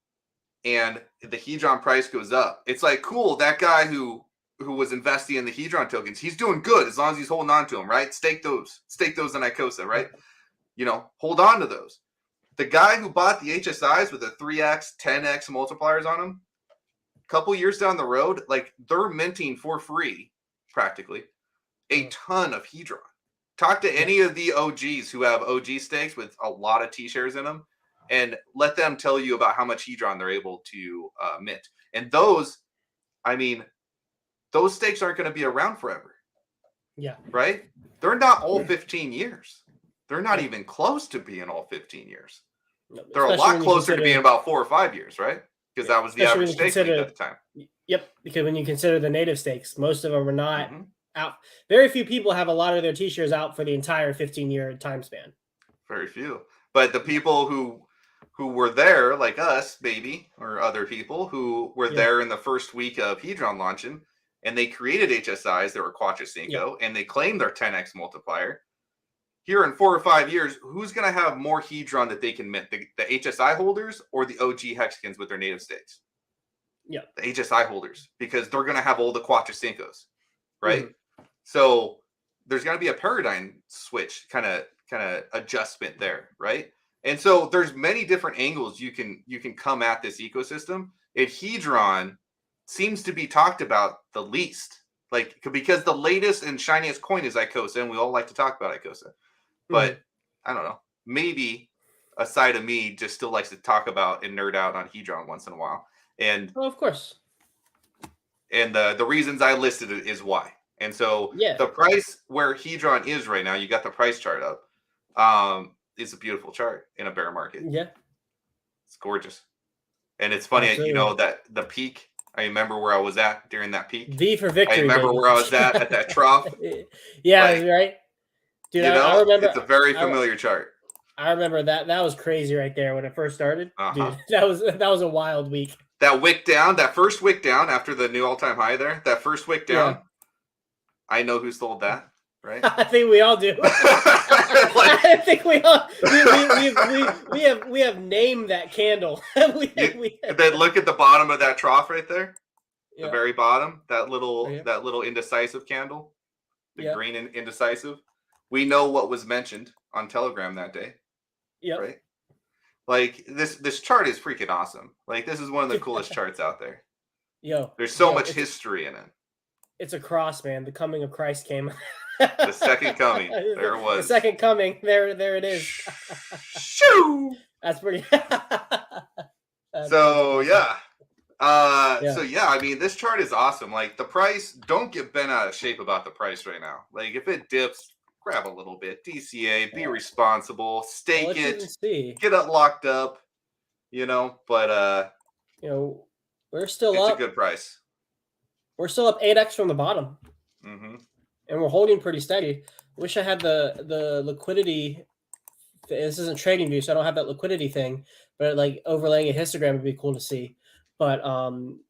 and the Hedron price goes up, it's like cool. That guy who was investing in the Hedron tokens, he's doing good as long as he's holding on to them, right? Stake those in icosa, right? Hold on to those. The guy who bought the HSIs with the 3x, 10x multipliers on them, a couple years down the road, like they're minting for free, practically, a ton of Hedron. Talk to any of the OGs who have OG stakes with a lot of T shares in them, and let them tell you about how much Hedron they're able to mint. And those, I mean, those stakes aren't going to be around forever, Yeah. right? They're not all 15 years. They're not Yeah. even close to being all 15 years. No, They're a especially lot when you closer to being consider, about 4 or 5 years, right? Because yeah, that was the especially when average you stake length at consider, the time. yep, because when you consider the native stakes, most of them are not Hmm. out. Very few people have a lot of their T-shirts out for the entire 15-year time span. Very few. But the people who were there, like us, maybe, or other people who were Yeah. there in the first week of Hedron launching, and they created HSIs that were Quattro Yeah. Cinco, and they claimed their 10x multiplier. Here in 4 or 5 years, who's going to have more Hedron that they can mint? The HSI holders or the OG Hexicans with their native stakes? Yeah. The HSI holders, because they're going to have all the Quattro Cincos, right? Mhm. So there's going to be a paradigm switch kind of adjustment there, right? And so there's many different angles you can come at this ecosystem. And Hedron seems to be talked about the least, like because the latest and shiniest coin is icosa, and we all like to talk about icosa. But Mhm. I don't know, maybe a side of me just still likes to talk about and nerd out on Hedron once in a while. And Oh, of course. the reasons I listed it is why. And so Yeah. the price where Hedron is right now, you got the price chart up. It's a beautiful chart in a bear market. Yeah. It's gorgeous. And it's funny, Absolutely. that the peak, I remember where I was at during that peak. V for I victory, remember baby. where I was at that trough. Yeah, Like, right. Dude, I remember. it's a very I, familiar chart. I remember that was crazy right there when it first started, Uh-huh. dude. That was a wild week. That wick down, that first wick down after the new all-time high there, that first wick down, Yeah, I know who sold that, right? I think we all do. Like, I think we all we have named that candle. then look at the bottom of that trough right there, the Yeah, very bottom, that yeah, little indecisive candle, the yeah, green indecisive. We know what was mentioned on Telegram that day, yep. right? Like this chart is freaking awesome. Like this is one of the coolest charts out there. Yo, There's so yo, much history in it. it's a cross, man. The coming of Christ came. The second coming, there it The was. second coming. There it is. Shoo! That's pretty. So awesome. yeah. Yeah. So yeah, I mean, this chart is awesome. Like the price, don't get bent out of shape about the price right now. Like if it dips, grab a little bit. DCA, be Yeah. responsible, Well, stake let's even it, see. get it locked up, but You know, we're still it's a up. good price. We're still up 8x from the bottom, Mm-hmm. and we're holding pretty steady. Wish I had the liquidity. This isn't trading view, so I don't have that liquidity thing. But like overlaying a histogram would be cool to see. But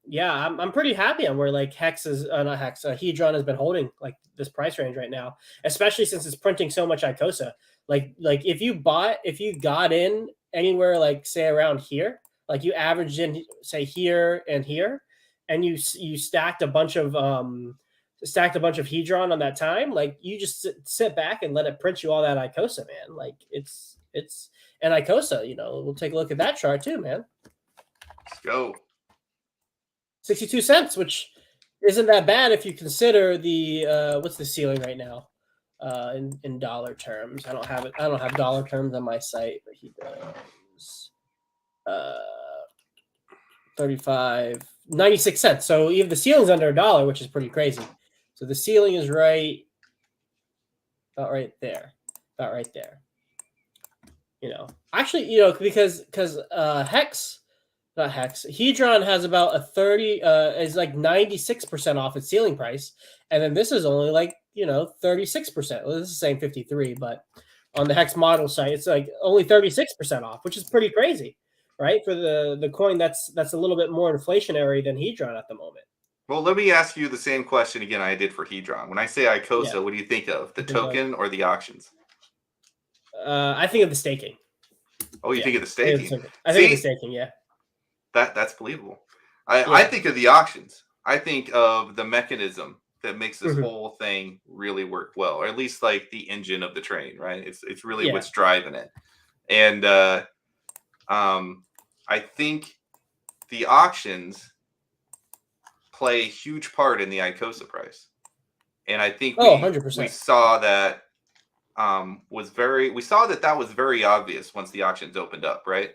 yeah, I'm pretty happy on where like Hex is not Hex, Hedron has been holding like this price range right now, especially since it's printing so much icosa. Like if you got in anywhere like say around here, like you averaged in say here and here, and you stacked a bunch of Hedron on that time, like you just sit back and let it print you all that icosa, man. Like it's and icosa, we'll take a look at that chart too, man. Let's go. 62 cents, which isn't that bad if you consider the what's the ceiling right now in dollar terms. I don't have dollar terms on my site, but he does. 35 96 cents. So even the ceiling's under $1, which is pretty crazy. So the ceiling is about right there. About right there. Actually, because Hex not Hex. Hedron has about a 30, is like 96% off its ceiling price. And then this is only like, 36%. Well, this is saying 53, but on the Hex model site, it's like only 36% off, which is pretty crazy, right? For the coin that's a little bit more inflationary than Hedron at the moment. Well, let me ask you the same question again I did for Hedron. When I say Yeah. icosa, what do you think of? The token or the auctions? I think of the staking. Oh, you Yeah. think of the staking? I think of the staking, yeah. That's believable. I Yeah. think of the auctions. I think of the mechanism that makes this Mhm. whole thing really work well, or at least like the engine of the train, right? It's really Yeah. what's driving it. And I think the auctions play a huge part in the icosa price. And I think Oh, we 100%. saw that we saw that that was very obvious once the auctions opened up, right?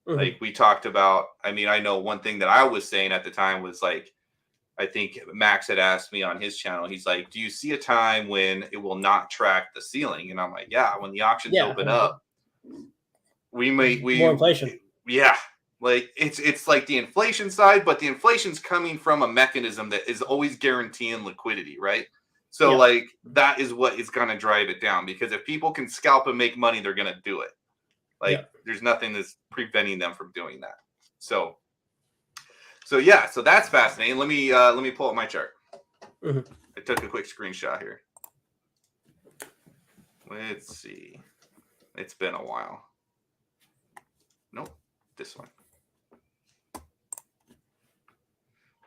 Mhm. Like we talked about, I mean, I know one thing that I was saying at the time was like, I think Max had asked me on his channel, he's like, do you see a time when it will not track the ceiling? And I'm like, yeah, when the auctions Yeah. open up, More inflation. yeah, like it's like the inflation side, but the inflation's coming from a mechanism that is always guaranteeing liquidity, right? So Yeah. like that is what is going to drive it down, because if people can scalp and make money, they're going to do it. Yeah. Like there's nothing that's preventing them from doing that. So yeah, so that's fascinating. Let me pull up my chart. Mhm. I took a quick screenshot here. Let's see. It's been a while. Nope, this one.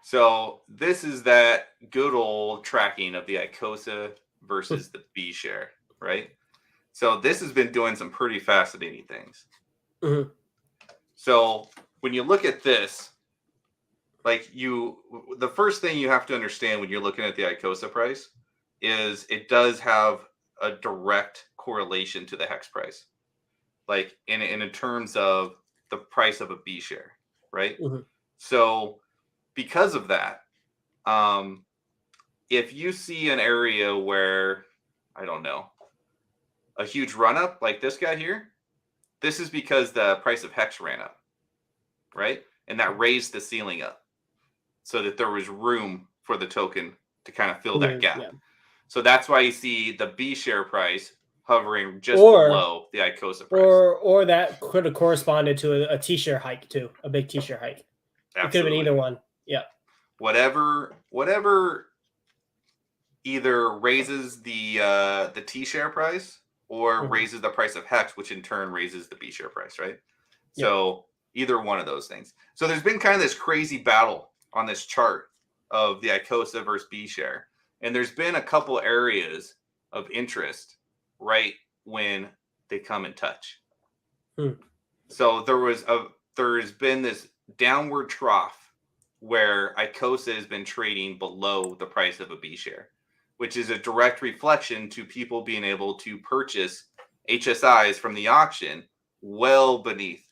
So this is that good old tracking of the icosa versus the B share, right? So this has been doing some pretty fascinating things. Mhm. So when you look at this, like the first thing you have to understand when you're looking at the icosa price is it does have a direct correlation to the hex price, like in terms of the price of a B share, right? Mhm. So because of that, um, if you see an area where, I don't know, a huge run up like this guy here, this is because the price of hex ran up, right? And that raised the ceiling up so that there was room for the token to kind of fill that gap. Yeah. So that's why you see the B share price hovering just Or below the icosa price. or that could have corresponded to a t-shirt hike too, a big t-shirt hike. It could have been Absolutely. either one. Yeah. Whatever either raises the T share price or Mhm. raises the price of hex, which in turn raises the B share price, right? Yeah. So either one of those things. So there's been kind of this crazy battle on this chart of the icosa versus B share, and there's been a couple areas of interest right when they come in touch. Hmm. So there's been this downward trough where icosa has been trading below the price of a B share, which is a direct reflection to people being able to purchase HSIs from the auction well beneath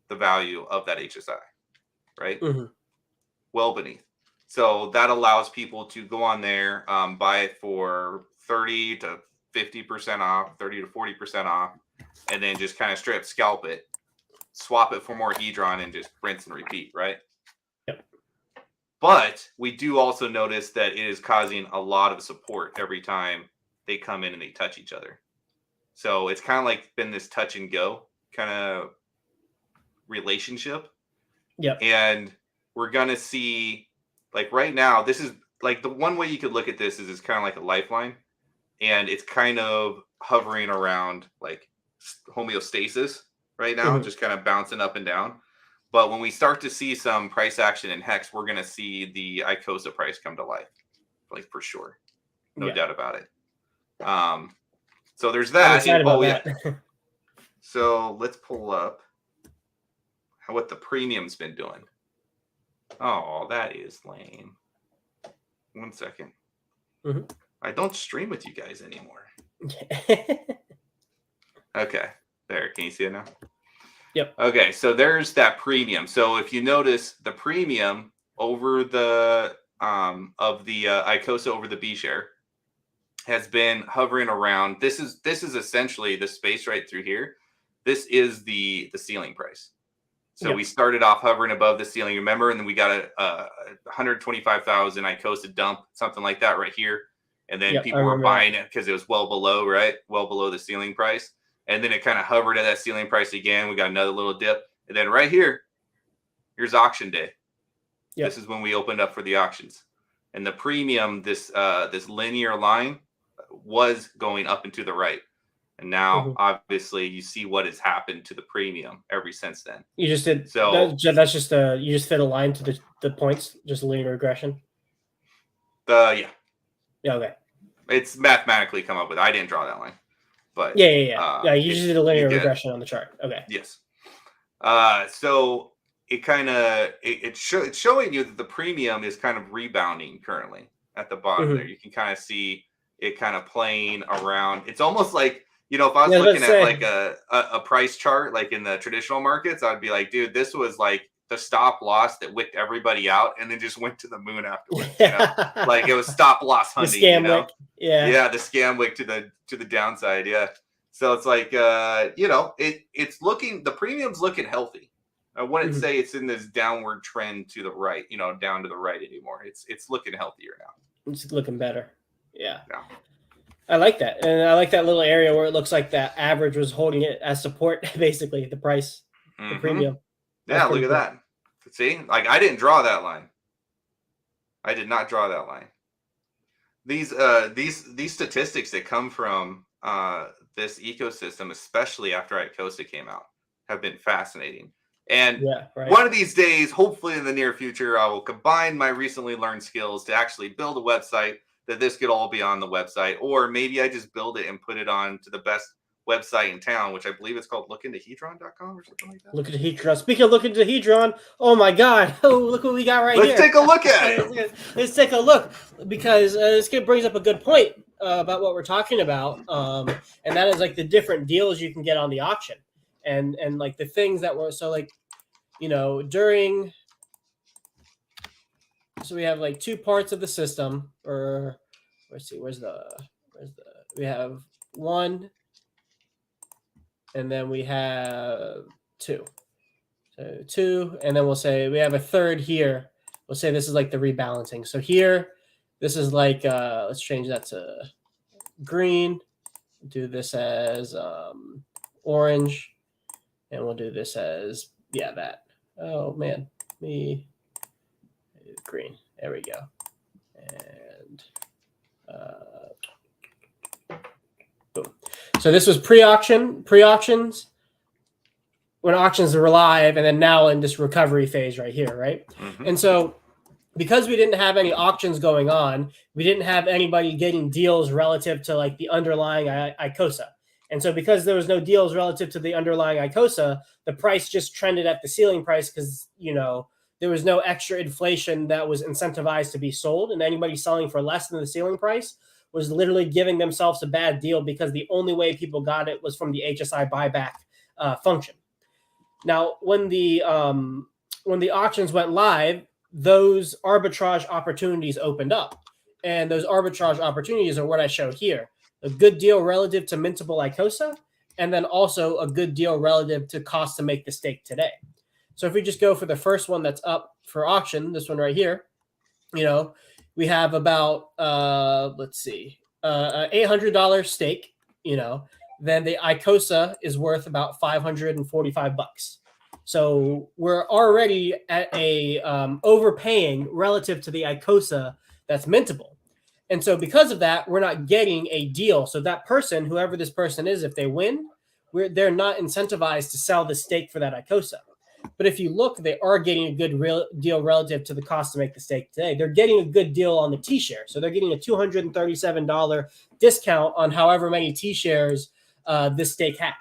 the value of that HSI, right? Mhm. Well beneath. So that allows people to go on there, buy it for 30 to 50% off, 30 to 40% off, and then just kind of straight scalp it, swap it for more Hedron, and just rinse and repeat, right? Yep. But we do also notice that it is causing a lot of support every time they come in and they touch each other. So it's kind of like been this touch and go kind of relationship. Yep. And we're going to see, like right now, this is like the one way you could look at this is it's kind of like a lifeline. And it's kind of hovering around like homeostasis right now, Mhm. just kind of bouncing up and down. But when we start to see some price action in hex, we're going to see the icosa price come to life, like for sure, no Yeah. doubt about it. So there's I'm that. And excited about oh yeah, that. so let's pull up what the premium's been doing. Oh, that is lame. 1 second. Mhm. I don't stream with you guys anymore. Okay, there. Can you see it now? Yep. Okay, so there's that premium. So if you notice, the premium over the of the icosa over the B share has been hovering around. This is essentially the space right through here. This is the ceiling price. So we started off hovering above the ceiling, remember? And then we got a 125,000 icosa dump, something like that right here. And then people were buying it because it was well below, right? Well below the ceiling price. And then it kind of hovered at that ceiling price again. We got another little dip. And then right here, here's auction day. Yep. This is when we opened up for the auctions. And the premium, this linear line was going up and to the right. And now, obviously, you see what has happened to the premium ever since then. You just did so. That's just you just fit a line to the points, just linear regression. Yeah. Okay. It's mathematically come up with. I didn't draw that line, but yeah. You just did a linear regression on the chart. Okay. Yes. So it kind of it's showing you that the premium is kind of rebounding currently at the bottom there. You can kind of see it kind of playing around. It's almost like, if I was looking at like a price chart, like in the traditional markets, I'd be like, dude, this was like the stop loss that wicked everybody out and then just went to the moon afterwards. Like it was stop loss hunting. The scam wick. Yeah, the scam wick to the downside. Yeah. So it's like it's looking, the premium's looking healthy. I wouldn't say it's in this downward trend to the right, down to the right anymore. It's looking healthier now. It's looking better. Yeah. I like that. And I like that little area where it looks like that average was holding it as support, basically, the price, the premium. Yeah, look at that. See? Like, I didn't draw that line. I did not draw that line. These statistics that come from this ecosystem, especially after icosa came out, have been fascinating. And one of these days, hopefully in the near future, I will combine my recently learned skills to actually build a website that this could all be on the website. Or maybe I just build it and put it on to the best website in town, which I believe it's called lookintahedron.com or something like that. Look at the Hedron. Speaking of look into Hedron, oh my God. Oh, look what we got right here. Let's take a look at it. Let's take a look, because this brings up a good point about what we're talking about. And that is like the different deals you can get on the auction. And like the things that were, so like, during, so we have like two parts of the system, or let's see, we have one, and then we have two. So two, and then we'll say we have a third here. We'll say this is like the rebalancing. So here, this is like, let's change that to green, do this as orange, and we'll do this as, that. Oh man, green. There we go. And boom. So this was pre-auctions, when auctions were live, and then now in this recovery phase right here, right? And so because we didn't have any auctions going on, we didn't have anybody getting deals relative to like the underlying icosa. And so because there was no deals relative to the underlying icosa, the price just trended at the ceiling price because, there was no extra inflation that was incentivized to be sold. And anybody selling for less than the ceiling price was literally giving themselves a bad deal, because the only way people got it was from the HSI buyback function. Now, when the auctions went live, those arbitrage opportunities opened up. And those arbitrage opportunities are what I show here. A good deal relative to mintable icosa, and then also a good deal relative to cost to make the stake today. So if we just go for the first one that's up for auction, this one right here, we have about, let's see, $800 stake, then the icosa is worth about $545. So we're already at a overpaying relative to the icosa that's mintable. And so because of that, we're not getting a deal. So that person, whoever this person is, if they win, they're not incentivized to sell the stake for that icosa. But if you look, they are getting a good deal relative to the cost to make the stake today. They're getting a good deal on the T-share. So they're getting a $237 discount on however many T-shares this stake has.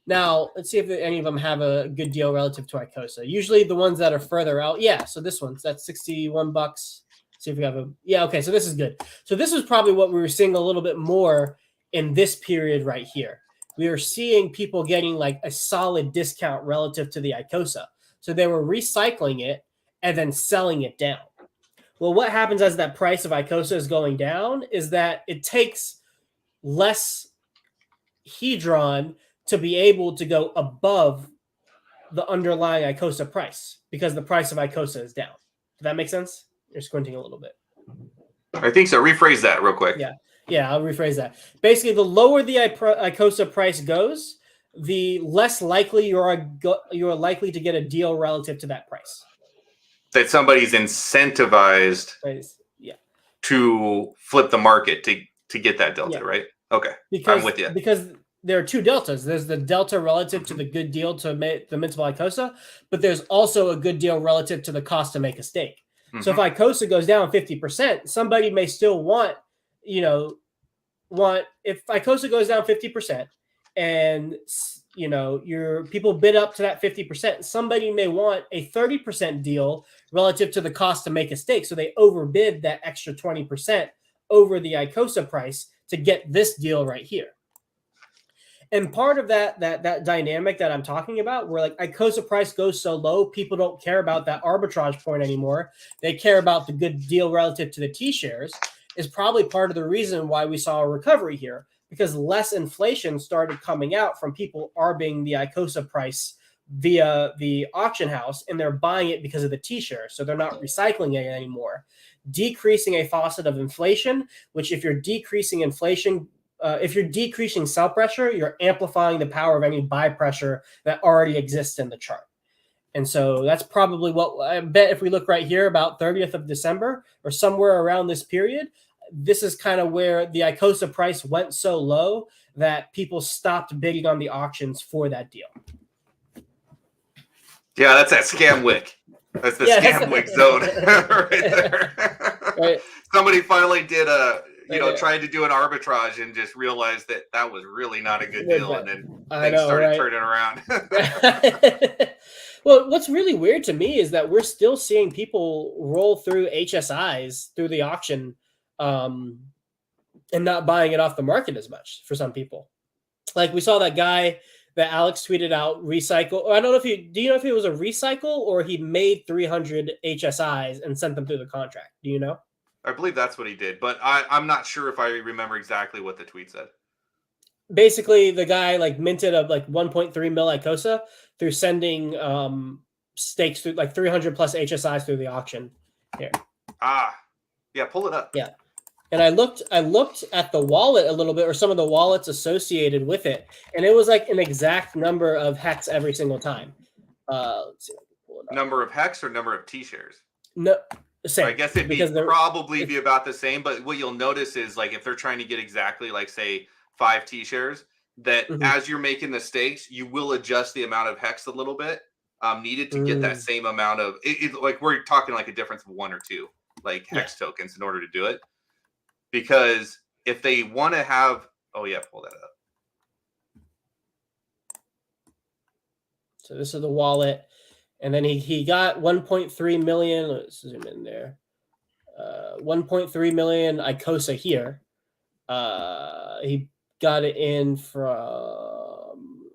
Now, let's see if any of them have a good deal relative to icosa. Usually the ones that are further out. Yeah, so this one's that's $61. See if we have okay, so this is good. So this is probably what we were seeing a little bit more in this period right here. We were seeing people getting like a solid discount relative to the icosa. So they were recycling it and then selling it down. Well, what happens as that price of icosa is going down is that it takes less Hedron to be able to go above the underlying icosa price because the price of icosa is down. Does that make sense? You're squinting a little bit. I think so. Rephrase that real quick. Yeah, I'll rephrase that. Basically, the lower the icosa price goes, the less likely you're likely to get a deal relative to that price. That somebody's incentivized to flip the market to get that delta, right? Okay, I'm with you. Because there are two deltas. There's the delta relative to the good deal to make the mintable icosa, but there's also a good deal relative to the cost to make a stake. So if icosa goes down 50%, somebody may still want if icosa goes down 50% and your people bid up to that 50%, somebody may want a 30% deal relative to the cost to make a stake. So they overbid that extra 20% over the icosa price to get this deal right here. And part of that dynamic that I'm talking about, where like icosa price goes so low, people don't care about that arbitrage point anymore. They care about the good deal relative to the T-shares, is probably part of the reason why we saw a recovery here, because less inflation started coming out from people arbing the icosa price via the auction house, and they're buying it because of the T-shares. So they're not recycling it anymore, decreasing a faucet of inflation, which if you're decreasing inflation, if you're decreasing sell pressure, you're amplifying the power of any buy pressure that already exists in the chart. And so that's probably what I bet if we look right here about 30th of December or somewhere around this period, this is kind of where the icosa price went so low that people stopped bidding on the auctions for that deal. Yeah, that's that scam wick. That's the scam wick zone right there. Right. Somebody finally did tried to do an arbitrage and just realized that was really not a good deal, and then things started turning around. Well, what's really weird to me is that we're still seeing people roll through HSIs through the auction and not buying it off the market as much for some people. Like we saw that guy that Alex tweeted out recycle. I don't know do you know if it was a recycle or he made 300 HSIs and sent them through the contract? Do you know? I believe that's what he did, but I'm not sure if I remember exactly what the tweet said. Basically, the guy like minted a 1.3 mil icosa through sending stakes through like 300 plus HSIs through the auction. Here. Yeah, pull it up. Yeah. And I looked at the wallet a little bit, or some of the wallets associated with it, and it was like an exact number of hex every single time. Let's see if I can pull it up. Number of hex or number of T-shares? No, same. I guess it'd probably be about the same, but what you'll notice is like if they're trying to get exactly like say 5 T-shares, that as you're making the stakes, you will adjust the amount of hex a little bit needed to get that same amount of like we're talking like a difference of 1 or 2 like hex tokens in order to do it. Because if they want to have, pull that up. So this is the wallet, and then he got 1.3 million. Let's zoom in there. 1.3 million icosa here. He got it in from.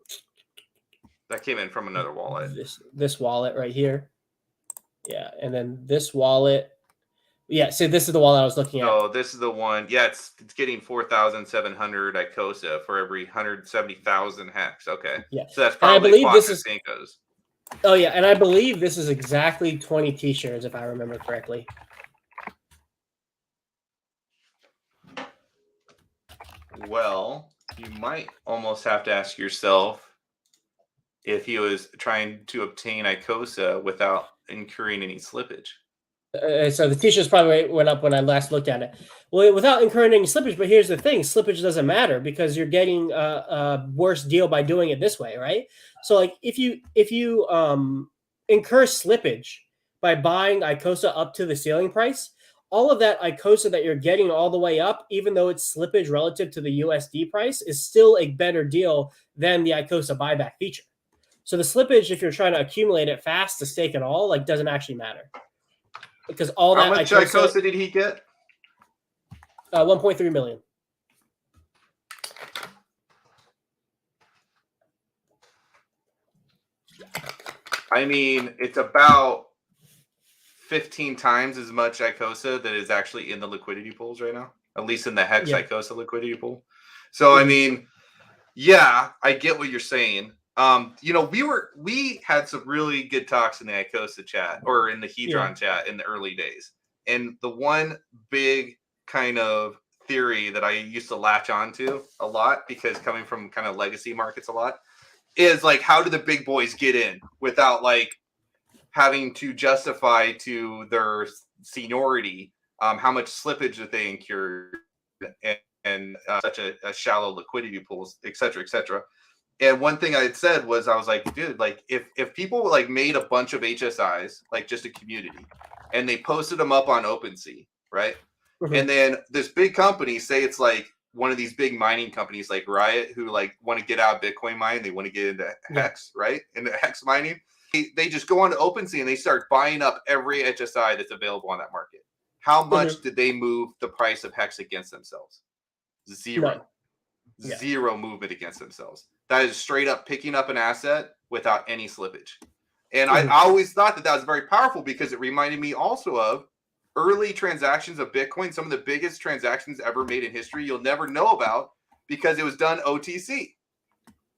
That came in from another wallet. This wallet right here. Yeah, and then this wallet. Yeah, so this is the wallet I was looking at. Oh, this is the one. Yeah, it's getting 4,700 icosa for every 170,000 hex. Okay. Yeah. So that's probably Cinco's. Oh yeah, and I believe this is exactly 20 T-shares if I remember correctly. Well, you might almost have to ask yourself if he was trying to obtain icosa without incurring any slippage. So the T-shirts probably went up when I last looked at it. Well, without incurring any slippage, but here's the thing: slippage doesn't matter because you're getting a worse deal by doing it this way, right? So, like, if you incur slippage by buying icosa up to the ceiling price, all of that icosa that you're getting all the way up, even though it's slippage relative to the USD price, is still a better deal than the icosa buyback feature. So the slippage, if you're trying to accumulate it fast to stake it all, like doesn't actually matter. Because all that. How much icosa did he get? 1.3 million. I mean, it's about 15 times as much icosa that is actually in the liquidity pools right now, at least in the hex icosa liquidity pool. So, I mean, yeah, I get what you're saying. we had some really good talks in the icosa chat or in the Hedron chat in the early days, and the one big kind of theory that I used to latch onto a lot, because coming from kind of legacy markets a lot, is like, how do the big boys get in without like having to justify to their seniority how much slippage that they incurred, and such a shallow liquidity pools, et cetera, et cetera. And one thing I had said was, I was like, dude, like if people like made a bunch of HSIs, like just a community, and they posted them up on OpenSea, right? Mhm. And then this big company, say it's like one of these big mining companies like Riot, who like want to get out of Bitcoin mining, they want to get into Hex, right? Into Hex mining. They just go on to OpenSea and they start buying up every HSI that's available on that market. How much did they move the price of Hex against themselves? Zero. None. Zero movement against themselves. That is straight up picking up an asset without any slippage. And I always thought that was very powerful, because it reminded me also of early transactions of Bitcoin, some of the biggest transactions ever made in history you'll never know about, because it was done OTC.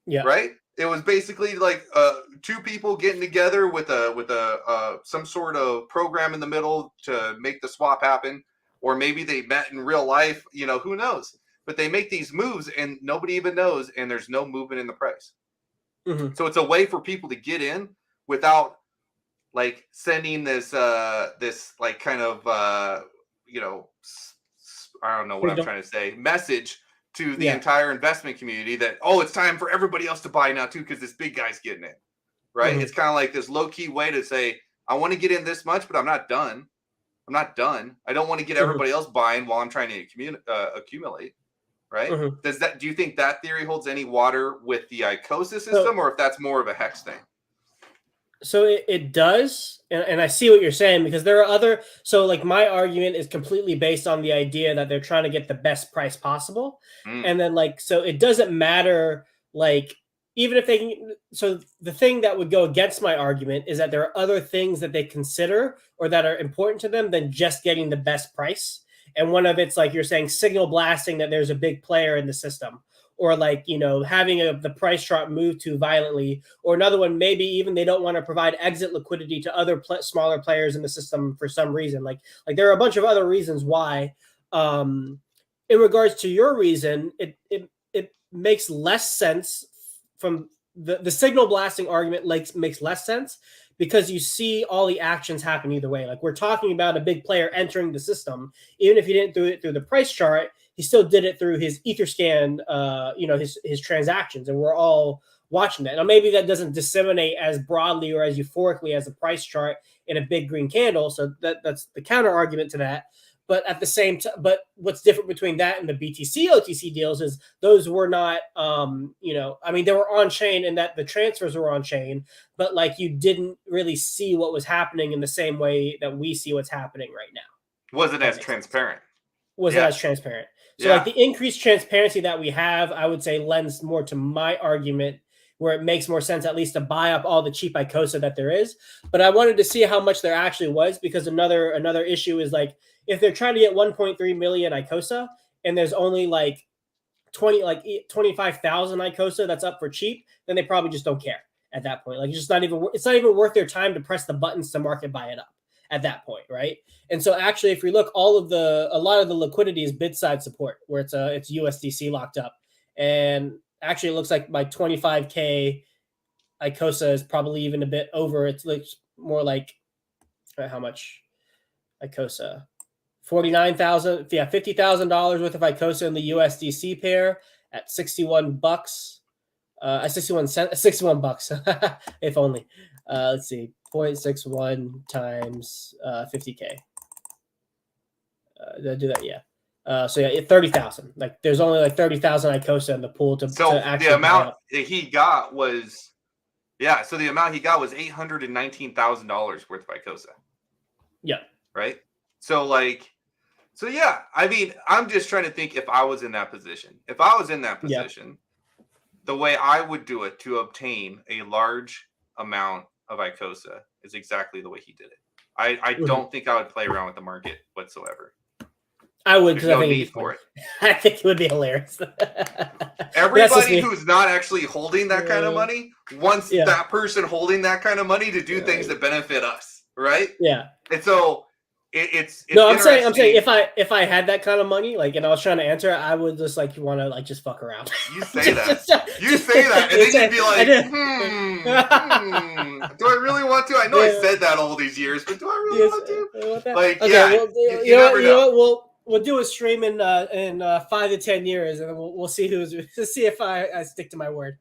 Yeah. Right? It was basically like two people getting together with some sort of program in the middle to make the swap happen, or maybe they met in real life. Who knows? But they make these moves and nobody even knows, and there's no movement in the price. Mm-hmm. So it's a way for people to get in without like sending this like kind of I don't know what I'm trying to say, message to the entire investment community that, oh, it's time for everybody else to buy now too, because this big guy's getting in, right? It's kind of like this low-key way to say, I want to get in this much, but I'm not done. I don't want to get everybody else buying while I'm trying to accumulate, right? Do you think that theory holds any water with the icosa system, or if that's more of a Hex thing? So it does, and I see what you're saying, because there are so like my argument is completely based on the idea that they're trying to get the best price possible. And then like, so it doesn't matter, like, even if they can. So the thing that would go against my argument is that there are other things that they consider or that are important to them than just getting the best price. And one of it's, like you're saying, signal blasting that there's a big player in the system, or like, having the price chart move too violently, or another one, maybe even they don't want to provide exit liquidity to other smaller players in the system for some reason. Like there are a bunch of other reasons why. In regards to your reason, it makes less sense from the signal blasting argument. Like, makes less sense because you see all the actions happen either way. Like, we're talking about a big player entering the system. Even if he didn't do it through the price chart, he still did it through his Etherscan, his transactions, and we're all watching that. Now, maybe that doesn't disseminate as broadly or as euphorically as a price chart in a big green candle. So that's the counter argument to that. But at the same time, but what's different between that and the BTC OTC deals is those were not, they were on chain, and that the transfers were on chain, but like you didn't really see what was happening in the same way that we see what's happening right now. Wasn't as transparent. It as transparent. So like the increased transparency that we have, I would say, lends more to my argument, where it makes more sense at least to buy up all the cheap icosa that there is. But I wanted to see how much there actually was, because another issue is, like, if they're trying to get 1.3 million icosa and there's only like 25,000 icosa that's up for cheap, then they probably just don't care at that point. Like, it's not even worth their time to press the buttons to market buy it up at that point, right? And so actually, if we look, a lot of the liquidity is bid side support, where it's USDC locked up, and actually it looks like my 25K icosa is probably even a bit over. It looks more like how much icosa? 49,000, $50,000 worth of icosa in the USDC pair at 61 bucks. 61 bucks, if only. Let's see, 0.61 times 50K. Did I do that? Yeah. So yeah, 30,000. Like, there's only like 30,000 icosa in the pool to actually. The amount he got was, So the amount he got was $819,000 worth of icosa. Yeah. Right. So yeah. I mean, I'm just trying to think, if I was in that position. The way I would do it to obtain a large amount of icosa is exactly the way he did it. I don't think I would play around with the market whatsoever. I would, There's because I no think it'd be need for funny. it. I think it would be hilarious. That's just Everybody me. who's not actually holding that kind of money wants Yeah. that person holding that kind of money to do things that benefit us, right? Yeah. And so it's No, I'm saying interesting. if I had that kind of money, like, and I was trying to answer, I would just like want to like just fuck around. You say that. You say that, and then you'd be like, do I really want to? I know I said that all these years, but do I really want to? Like, okay, yeah, well, you never know. We'll do a stream in 5 to 10 years, and we'll see see if I stick to my word.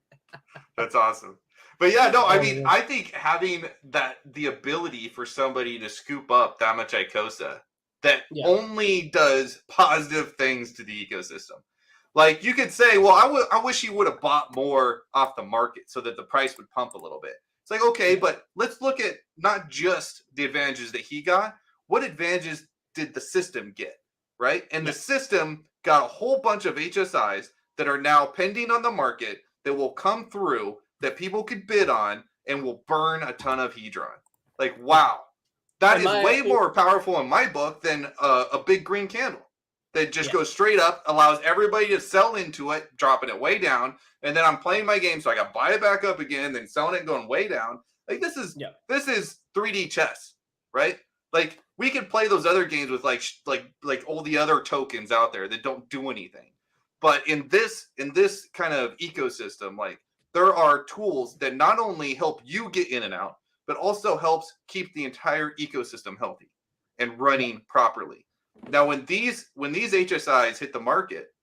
That's awesome. But yeah, no, I mean, I think having the ability for somebody to scoop up that much icosa that only does positive things to the ecosystem. Like, you could say, well, I wish he would have bought more off the market so that the price would pump a little bit. It's like, okay, but let's look at not just the advantages that he got. What advantages did the system get, right? And the system got a whole bunch of HSIs that are now pending on the market that will come through that people could bid on and will burn a ton of Hedron. Like, wow. That is way more powerful in my book than a big green candle that just goes straight up, allows everybody to sell into it, dropping it way down, and then I'm playing my game, so I got to buy it back up again, then selling it and going way down. Like, this is 3D chess, right? Like, we could play those other games with like all the other tokens out there that don't do anything. But in this kind of ecosystem, like, there are tools that not only help you get in and out, but also helps keep the entire ecosystem healthy and running properly. Now, when these HSIs hit the market,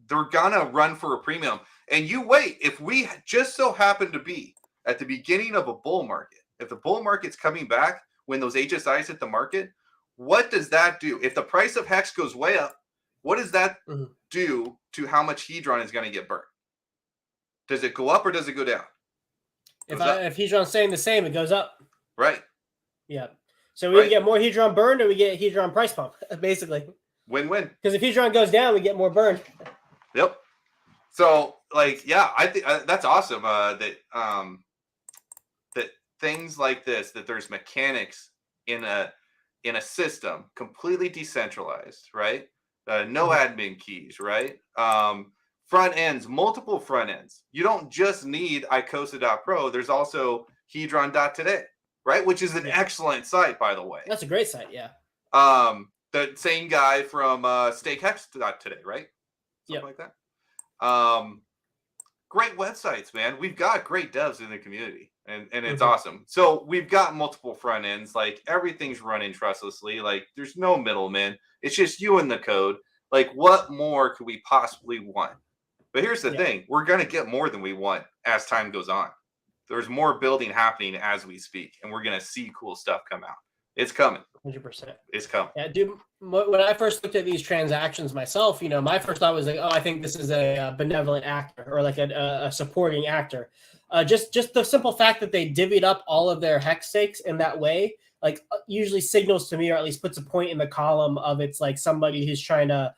they're gonna run for a premium. And you wait, if we just so happen to be at the beginning of a bull market, if the bull market's coming back when those HSIs hit the market, what does that do? If the price of Hex goes way up, what does that do to how much Hedron is going to get burnt? Does it go up or does it go down? If Hedron's staying the same, it goes up. Right. Yeah. So we get more Hedron burned, or we get Hedron price pump, basically. Win-win. Because if Hedron goes down, we get more burned. Yep. So, like, yeah, I think that's awesome. That things like this, that there's mechanics in a system completely decentralized, right? No admin keys, right? Front ends, multiple front ends. You don't just need icosa.pro. There's also hedron.today, right? Which is an excellent site, by the way. That's a great site, yeah. The same guy from stakehex.today, right? Something like that. Great websites, man. We've got great devs in the community, and it's awesome. So we've got multiple front ends. Like, everything's running trustlessly. Like, there's no middleman. It's just you and the code. Like, what more could we possibly want? But here's the thing. We're going to get more than we want as time goes on. There's more building happening as we speak, and we're going to see cool stuff come out. It's coming. 100%. It's coming. Yeah, dude, when I first looked at these transactions myself, my first thought was like, oh, I think this is a benevolent actor, or like a supporting actor. Just the simple fact that they divvied up all of their hex stakes in that way, like, usually signals to me, or at least puts a point in the column of it's like somebody who's trying to,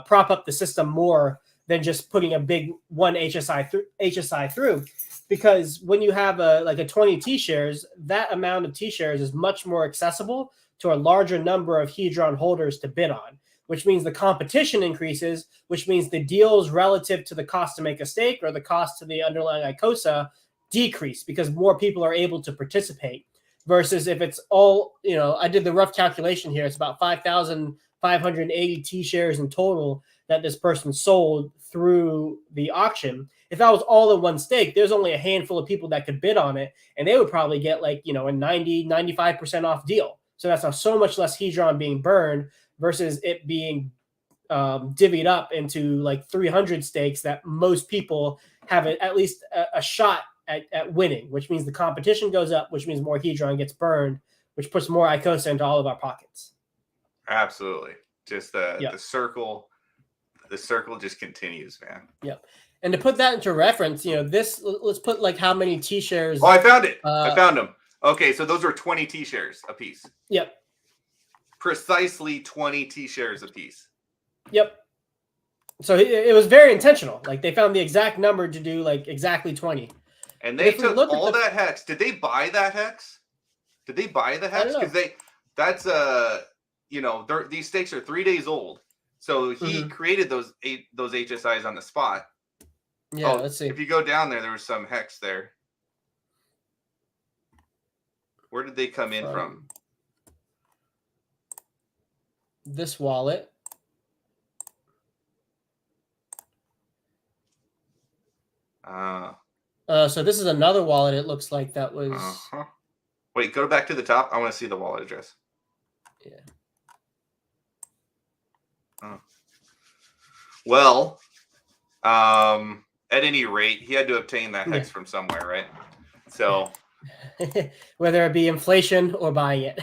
prop up the system more than just putting a big one HSI through. Because when you have a 20 T-shares, that amount of T-shares is much more accessible to a larger number of Hedron holders to bid on, which means the competition increases, which means the deals relative to the cost to make a stake or the cost to the underlying icosa decrease because more people are able to participate. Versus if it's all, I did the rough calculation here. It's about 5,580 T-shares in total that this person sold through the auction. If that was all in one stake, there's only a handful of people that could bid on it, and they would probably get like, a 95% off deal. So that's so much less Hedron being burned versus it being divvied up into like 300 stakes that most people have at least a shot at winning, which means the competition goes up, which means more Hedron gets burned, which puts more icosa into all of our pockets. Absolutely. Just the circle just continues, man. Yep. And to put that into reference, let's put like how many T-shares. Oh, I found it. I found them. Okay, so those are 20 T-shares a piece. Yep. Precisely 20 T-shares a piece. Yep. So it was very intentional. Like, they found the exact number to do like exactly 20. And they took all that hex. Did they buy that hex? Did they buy the hex? Because these stakes are 3 days old. So he created those HSIs on the spot. Yeah, let's see. If you go down there was some hex there. Where did they come in from? This wallet. So this is another wallet. It looks like that was. Wait, go back to the top. I want to see the wallet address. Yeah. Well, at any rate, he had to obtain that hex from somewhere, right? So, whether it be inflation or buying it.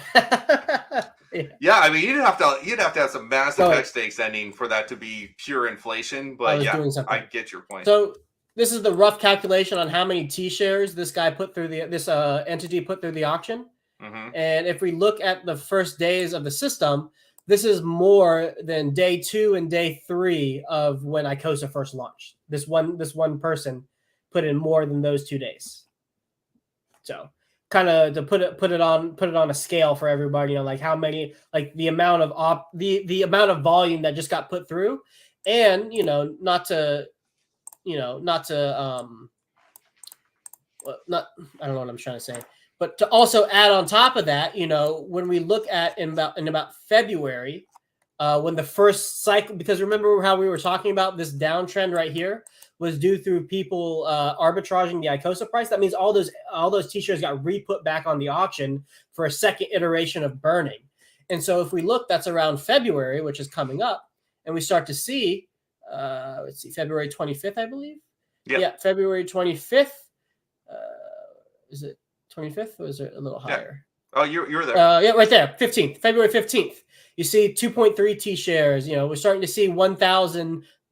Yeah, I mean, you'd have to have some massive hex stakes ending for that to be pure inflation. But yeah, I get your point. So this is the rough calculation on how many T shares this guy put through this entity put through the auction. And if we look at the first days of the system, this is more than day 2 and day 3 of when icosa first launched. This one person put in more than those 2 days. So kind of to put it on a scale for everybody, like how many, like the amount of the amount of volume that just got put through, and not to I don't know what I'm trying to say, but to also add on top of that, when we look at in about February, when the first cycle, because remember how we were talking about this downtrend right here was due through people arbitraging the icosa price. That means all those T-shirts got re-put back on the auction for a second iteration of burning. And so if we look, that's around February, which is coming up, and we start to see, let's see, February 25th, I believe. Yep. Yeah, February 25th. Is it 25th or is it a little higher? Oh, you're there. Yeah, right there, 15th, February 15th. You see 2.3 T shares. We're starting to see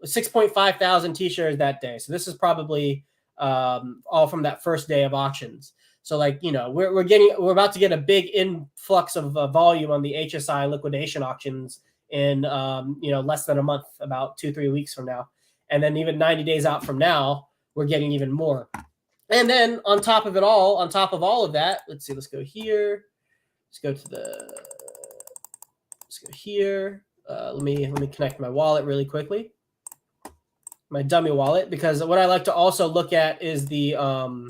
6.5 thousand T shares that day. So this is probably all from that first day of auctions. So we're about to get a big influx of volume on the HSI liquidation auctions in less than a month, about 2-3 weeks from now, and then even 90 days out from now, we're getting even more. And then on top of all of that, let's see, let's go here. Let's go here. Let me connect my wallet really quickly. My dummy wallet, because what I like to also look at is the oh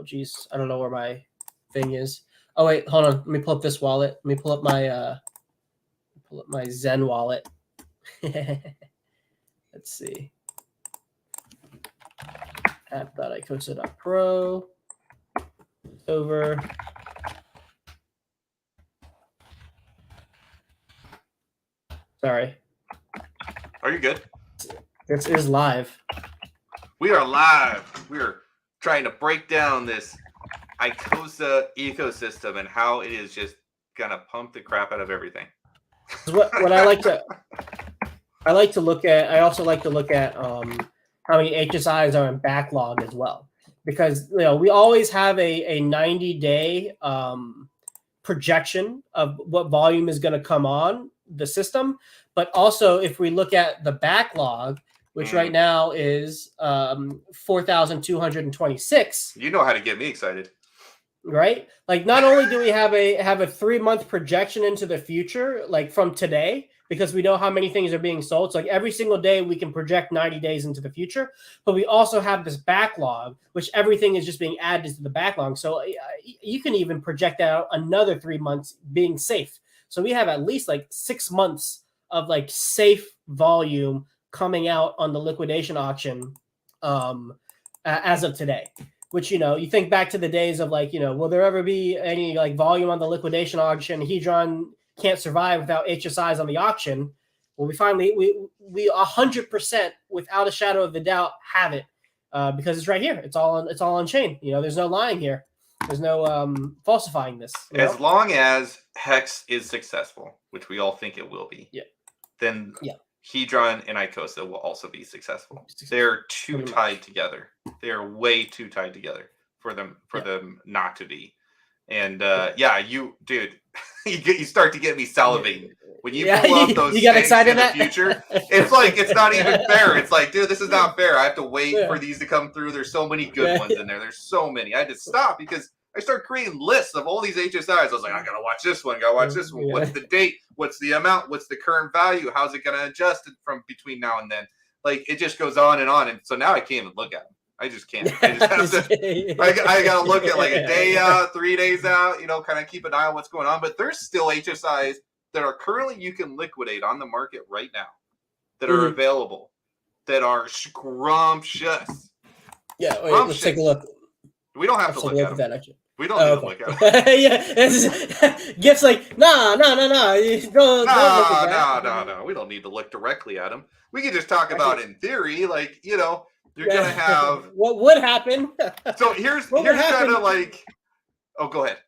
geez, I don't know where my thing is. Oh wait, hold on. Let me pull up this wallet. Let me pull up my Zen wallet. Let's see. app.icosa.pro. Over. Sorry. Are you good? This is live. We are live. We're trying to break down this icosa ecosystem and how it is just gonna pump the crap out of everything. What I like to look at. I also like to look at how many HSIs are in backlog as well, because we always have a 90-day projection of what volume is going to come on the system. But also, if we look at the backlog, which right now is 4,226. You know how to get me excited, right? Like, not only do we have a 3-month projection into the future, like from today, because we know how many things are being sold. So like every single day we can project 90 days into the future, but we also have this backlog, which everything is just being added to the backlog. So you can even project out another 3 months being safe. So we have at least like 6 months of like safe volume coming out on the liquidation auction as of today, which, you think back to the days of like, will there ever be any like volume on the liquidation auction? Hedron can't survive without HSIs on the auction. Well, we 100% without a shadow of a doubt have it because it's right here. It's all on chain. There's no lying here. There's no falsifying this. As long as Hex is successful, which we all think it will be, then Hedron and icosa will also be successful. They're too tied together. They're way too tied together for them not to be. And you start to get me salivating when you pull up those. You got excited in the future. It's like it's not even fair. It's like, dude, this is not fair. I have to wait for these to come through. There's so many good ones in there. There's so many. I had to stop because I started creating lists of all these HSIs. I was like, I gotta watch this one, gotta watch this one. What's the date? What's the amount? What's the current value? How's it gonna adjust from between now and then? Like it just goes on. And so now I can't even look at them. I just can't. I just have to. I gotta look at like a day out, 3 days out. Kind of keep an eye on what's going on. But there's still HSIs that are currently you can liquidate on the market right now that are available that are scrumptious. Yeah, wait, let's take a look. We don't have to look at them. Actually. We don't need to look at them. Yeah, Gift's like, no. Don't look at that. No. We don't need to look directly at them. We can just talk about in theory, like, you're going to have... What would happen? So here's kind of like... Oh, go ahead.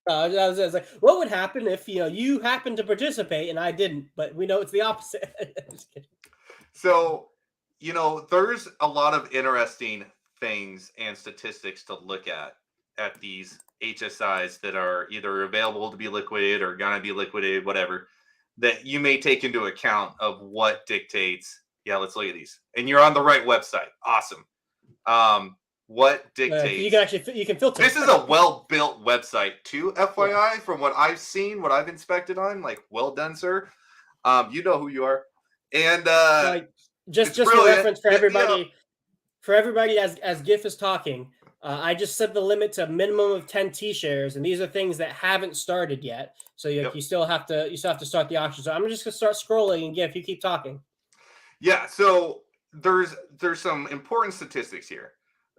I was like, what would happen if, you happened to participate and I didn't? But we know it's the opposite. Just kidding. So, there's a lot of interesting things and statistics to look at these HSIs that are either available to be liquidated or going to be liquidated, whatever, that you may take into account of what dictates. Yeah, let's look at these. And you're on the right website. Awesome. What dictates? You can filter. This is a well-built website too, FYI, from what I've seen, what I've inspected on. Like, well done, sir. You know who you are. And just for reference for everybody, as GIF is talking, I just set the limit to a minimum of 10 T-shares, and these are things that haven't started yet. So you still have to start the auction. So I'm just gonna start scrolling, and GIF, you keep talking. Yeah. So there's some important statistics here.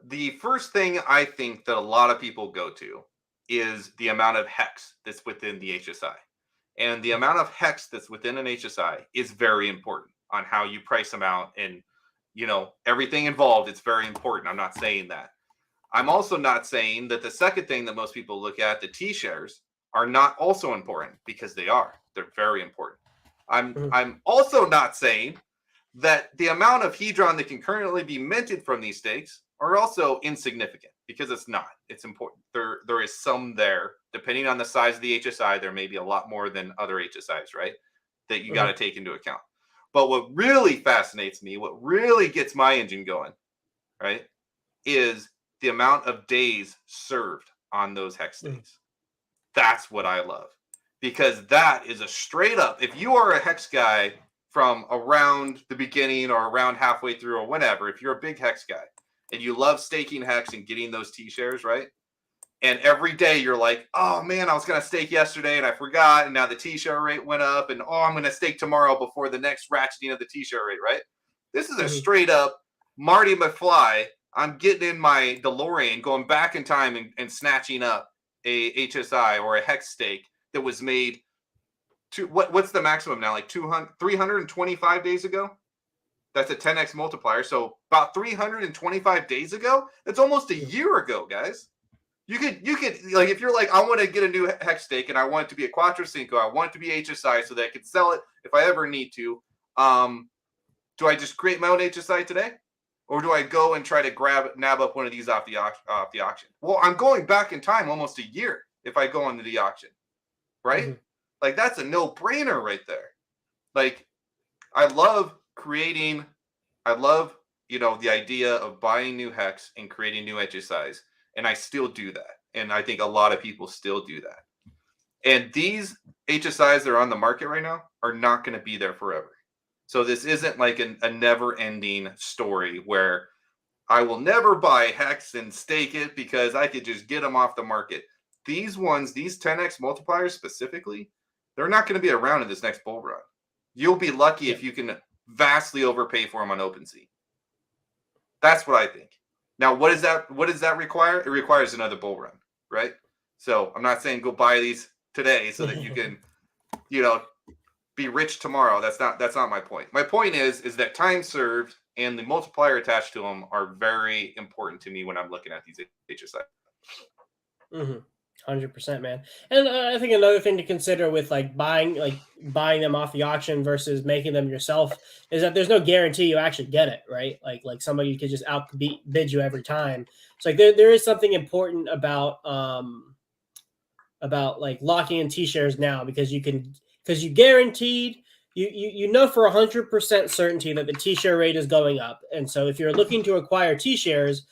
The first thing I think that a lot of people go to is the amount of hex that's within the HSI. And the amount of hex that's within an HSI is very important on how you price them out and, everything involved. It's very important. I'm not saying that. I'm also not saying that the second thing that most people look at, the T-shares, are not also important, because they are. They're very important. I'm also not saying that the amount of Hedron that can currently be minted from these stakes are also insignificant, because it's not. It's important. There is some there. Depending on the size of the HSI, there may be a lot more than other HSIs, right? That you got to take into account. But what really fascinates me, what really gets my engine going, right, is the amount of days served on those hex stakes. That's what I love, because that is a straight up, if you are a hex guy from around the beginning or around halfway through or whenever, if you're a big hex guy and you love staking hex and getting those T-shares, right? And every day you're like, oh man, I was going to stake yesterday and I forgot. And now the T-share rate went up, and I'm going to stake tomorrow before the next ratcheting of the T-share rate, right? This is a straight up Marty McFly. I'm getting in my DeLorean, going back in time and snatching up a HSI or a hex stake that was made to what's the maximum now? Like 325 days ago? That's a 10x multiplier. So about 325 days ago, that's almost a year ago, guys. You could like, if you're like, I want to get a new hex stake and I want it to be a Quattro Cinco, I want it to be HSI so that I can sell it if I ever need to. Do I just create my own HSI today? Or do I go and try to nab up one of these off the auction? Well, I'm going back in time almost a year if I go into the auction, right? Like, that's a no-brainer right there. Like, I love the idea of buying new hex and creating new HSIs. And I still do that. And I think a lot of people still do that. And these HSIs that are on the market right now are not going to be there forever. So this isn't like a never-ending story where I will never buy hex and stake it because I could just get them off the market. These ones, these 10x multipliers specifically, they're not going to be around in this next bull run. You'll be lucky if you can vastly overpay for them on OpenSea. That's what I think. Now, what does that require? It requires another bull run, right? So I'm not saying go buy these today so that you can, be rich tomorrow. That's not my point. My point is that time served and the multiplier attached to them are very important to me when I'm looking at these HSI. 100%, man. And I think another thing to consider with buying them off the auction versus making them yourself is that there's no guarantee you actually get it, right? Like somebody could just bid you every time. So there is something important about locking in T-shares now, because you guaranteed you know for 100% certainty that the T-share rate is going up. And so if you're looking to acquire T-shares,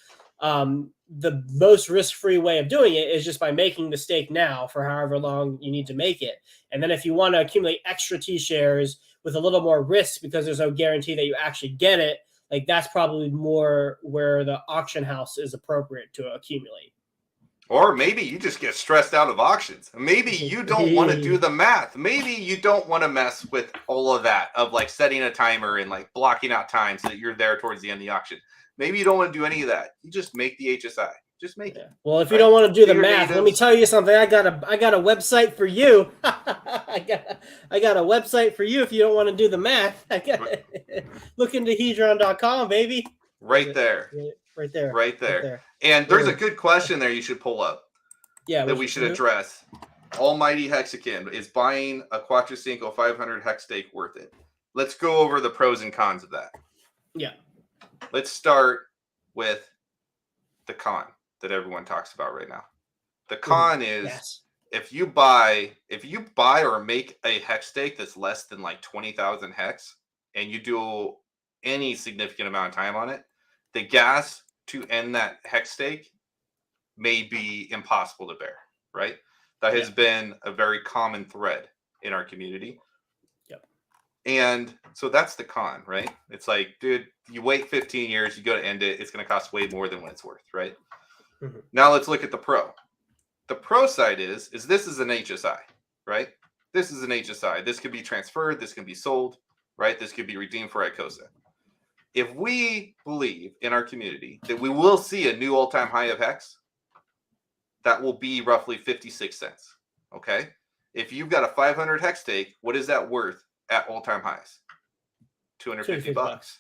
the most risk-free way of doing it is just by making the stake now for however long you need to make it. And then if you want to accumulate extra T shares with a little more risk because there's no guarantee that you actually get it, like that's probably more where the auction house is appropriate to accumulate. Or maybe you just get stressed out of auctions. Maybe you don't want to do the math. Maybe you don't want to mess with all of that of like setting a timer and like blocking out time so that you're there towards the end of the auction. Maybe you don't want to do any of that. You just make the HSI. Just make it. Well, if you don't want to do the math, let me tell you something. I got a website for you. I got a website for you if you don't want to do the math. Look into Hedron.com, baby. Right there. Right there. Right there. And there's a good question there you should pull up. Yeah, that we should address. Almighty Hexakin, is buying a Quattrocinco 500 hex stake worth it? Let's go over the pros and cons of that. Yeah. Let's start with the con that everyone talks about right now. The con is if you buy or make a hex stake that's less than like 20,000 hex and you do any significant amount of time on it, the gas to end that hex stake may be impossible to bear, right? That has been a very common thread in our community. Yep. And so that's the con, right? It's like, dude, you wait 15 years, you go to end it, it's going to cost way more than what it's worth, right? Mm-hmm. Now let's look at the pro. The pro side is this is an HSI, right? This is an HSI. This could be transferred. This can be sold, right? This could be redeemed for icosa. If we believe in our community that we will see a new all-time high of hex, that will be roughly 56 cents. Okay. If you've got a 500 hex stake, what is that worth at all-time highs? 250 bucks.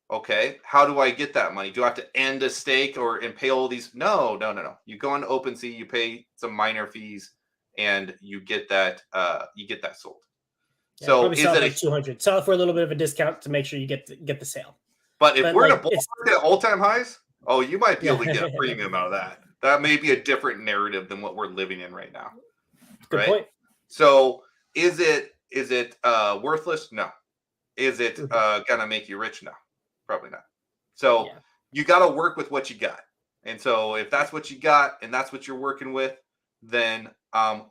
Okay. How do I get that money? Do I have to end a stake and pay all these? No. You go into OpenSea, you pay some minor fees, and you get that sold. Yeah, so is it like 200? Sell it for a little bit of a discount to make sure you get the sale. But if we're in a bull market at all-time highs, you might be able to get a premium out of that. That may be a different narrative than what we're living in right now. Good point. So is it worthless? No. Is it gonna make you rich? No, probably not. So you got to work with what you got. And so if that's what you got and that's what you're working with, then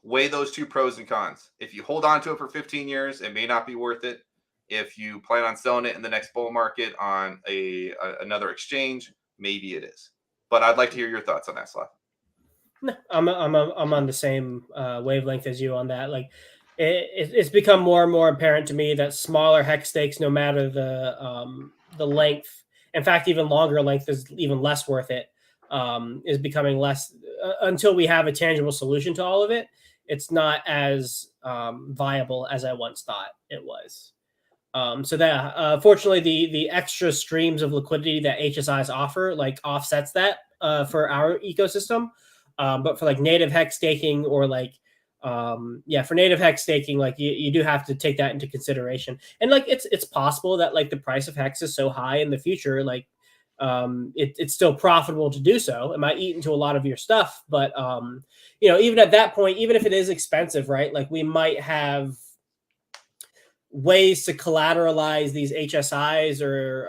weigh those two pros and cons. If you hold on to it for 15 years, it may not be worth it. If you plan on selling it in the next bull market on another exchange, maybe it is. But I'd like to hear your thoughts on that, Slav. No, I'm on the same wavelength as you on that. Like, it's become more and more apparent to me that smaller hex stakes, no matter the length, in fact, even longer length is even less worth it. Is becoming less until we have a tangible solution to all of it. It's not as viable as I once thought it was. So that fortunately, the extra streams of liquidity that HSIs offer like offsets that for our ecosystem. But for like native hex staking or like for native hex staking, like you do have to take that into consideration. And like it's possible that like the price of hex is so high in the future, like it's still profitable to do so. It might eat into a lot of your stuff, but even at that point, even if it is expensive, right? Like we might have ways to collateralize these HSIs or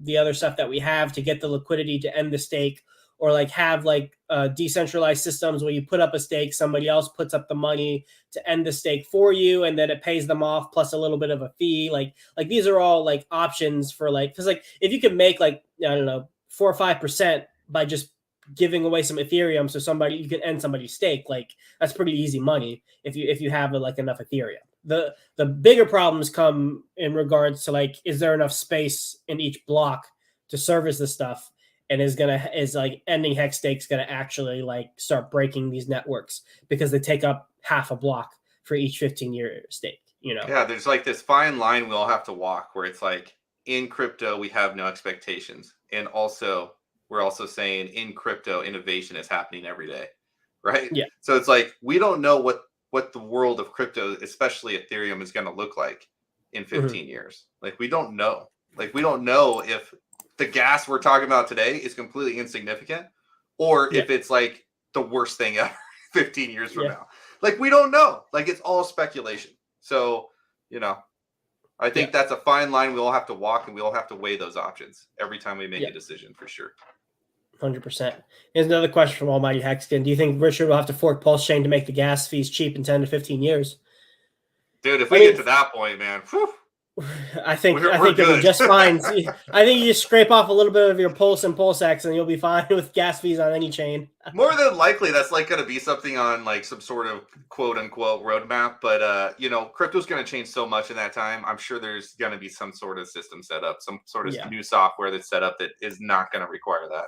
the other stuff that we have to get the liquidity to end the stake, or like have like decentralized systems where you put up a stake, somebody else puts up the money to end the stake for you, and then it pays them off plus a little bit of a fee. Like these are all like options for like, because like if you could make like, I don't know, 4 or 5% by just giving away some Ethereum so you can end somebody's stake, like that's pretty easy money if you have like enough Ethereum. The bigger problems come in regards to like, is there enough space in each block to service the stuff? And is like ending hex stakes going to actually like start breaking these networks because they take up half a block for each 15-year stake, Yeah, there's like this fine line we all have to walk where it's like in crypto, we have no expectations. And also we're also saying in crypto, innovation is happening every day, right? Yeah. So it's like, we don't know what the world of crypto, especially Ethereum, is going to look like in 15 years. Like, we don't know. Like, we don't know if the gas we're talking about today is completely insignificant, or if it's like the worst thing ever 15 years from now. Like, we don't know. Like, it's all speculation. So, I think that's a fine line we all have to walk, and we all have to weigh those options every time we make a decision, for sure. 100%. Here's another question from Almighty Hexkin. Do you think Richard will have to fork Pulse Chain to make the gas fees cheap in 10 to 15 years? Dude, if we get to that point, man, whew, I think we're it'll be good. just fine. I think you just scrape off a little bit of your Pulse and PulseX, and you'll be fine with gas fees on any chain. More than likely, that's like going to be something on like some sort of quote unquote roadmap. But you know, crypto's going to change so much in that time. I'm sure there's going to be some sort of system set up, some sort of new software that's set up that is not going to require that.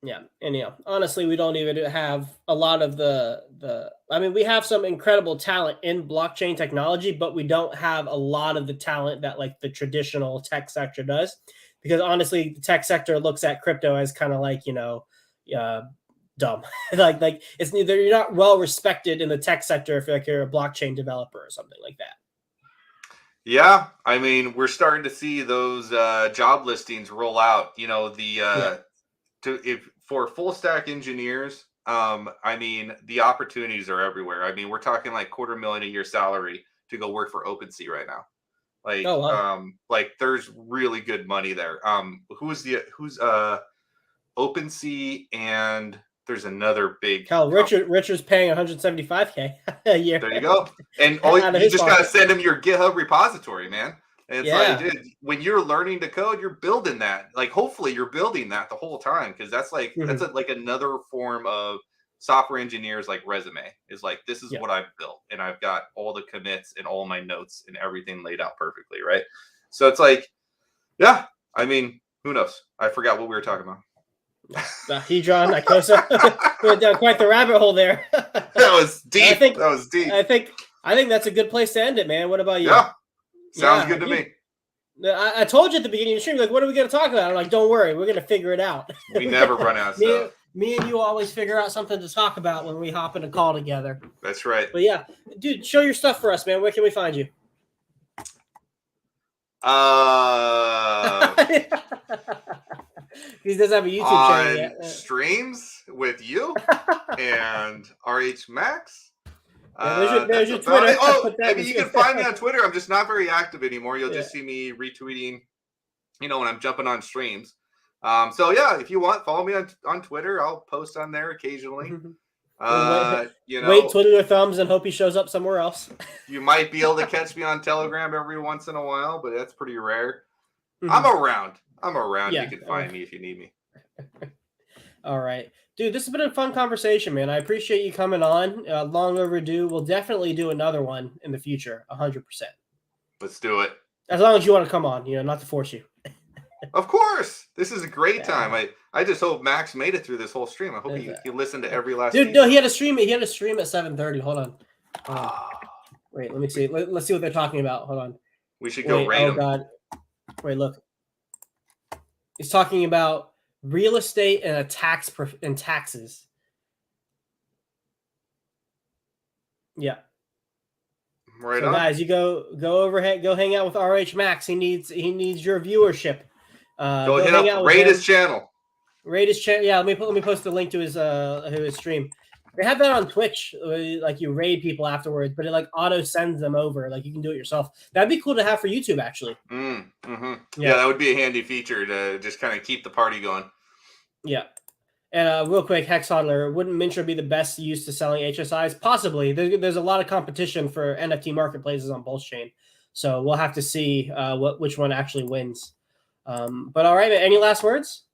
Yeah, and honestly, we don't even have a lot of the. I mean, we have some incredible talent in blockchain technology, but we don't have a lot of the talent that like the traditional tech sector does, because honestly, the tech sector looks at crypto as kind of like dumb. like it's neither you're not well respected in the tech sector if you're a blockchain developer or something like that. Yeah, I mean, we're starting to see those job listings roll out. You know, for full stack engineers, I mean, the opportunities are everywhere. I mean, we're talking like $250,000 a year salary to go work for OpenSea right now. Like, like there's really good money there. Who's OpenSea, and there's another big Richard's paying $175K a year. There you go. And you just gotta send him your GitHub repository, man. And it's like, dude, when you're learning to code, you're building that. Like, hopefully, you're building that the whole time, because that's like like another form of software engineers like resume. Is like, this is what I've built, and I've got all the commits and all my notes and everything laid out perfectly, right? So it's like, yeah. I mean, who knows? I forgot what we were talking about. Hedron, icosa. We went down quite the rabbit hole there. That was deep. That was deep. I think that's a good place to end it, man. What about you? Yeah. Sounds good to me. I told you at the beginning of the stream, like, what are we going to talk about? I'm like, don't worry, we're going to figure it out. We never run out of stuff. Me and you always figure out something to talk about when we hop in a call together. That's right. But yeah, dude, show your stuff for us, man. Where can we find you? He doesn't have a YouTube channel yet. Streams with you and RH Max. There's your Twitter. I mean, you can find me on Twitter. I'm just not very active anymore. You'll just see me retweeting, when I'm jumping on streams. So yeah, if you want, follow me on Twitter. I'll post on there occasionally. Wait, twiddle your thumbs and hope he shows up somewhere else. You might be able to catch me on Telegram every once in a while, but that's pretty rare. I'm around. Yeah, you can find me if you need me. All right. Dude, this has been a fun conversation, man. I appreciate you coming on. Long overdue. We'll definitely do another one in the future, 100%. Let's do it. As long as you want to come on, not to force you. Of course. This is a great time. I just hope Max made it through this whole stream. I hope he listened to every last Dude, no, he had a stream. He had a stream at 7:30. Hold on. Wait, let me see. Let's see what they're talking about. Hold on. We should go rate him. Oh, God. Wait, look. He's talking about real estate and taxes. Yeah. Right on. Guys, you go overhead, go hang out with RH Max. He needs your viewership. Go hang out. Rate his channel. Rate his channel. Yeah, let me post the link to his stream. They have that on Twitch, like you raid people afterwards, but it like auto sends them over. Like you can do it yourself. That'd be cool to have for YouTube, actually. Yeah, that would be a handy feature to just kind of keep the party going. Yeah. And real quick, Hex Hodler, wouldn't Mintra be the best use to selling HSIs? Possibly. There's a lot of competition for NFT marketplaces on Pulse Chain. So we'll have to see which one actually wins. But all right, man, any last words?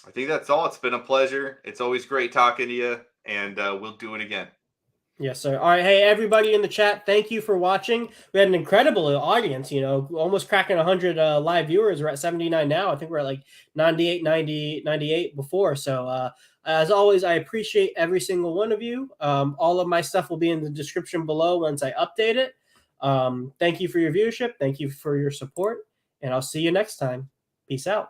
I think that's all. It's been a pleasure. It's always great talking to you, and we'll do it again. Yes, sir. All right. Hey, everybody in the chat, thank you for watching. We had an incredible audience, almost cracking 100 live viewers. We're at 79 now. I think we're at like 98 before. So as always, I appreciate every single one of you. All of my stuff will be in the description below once I update it. Thank you for your viewership. Thank you for your support. And I'll see you next time. Peace out.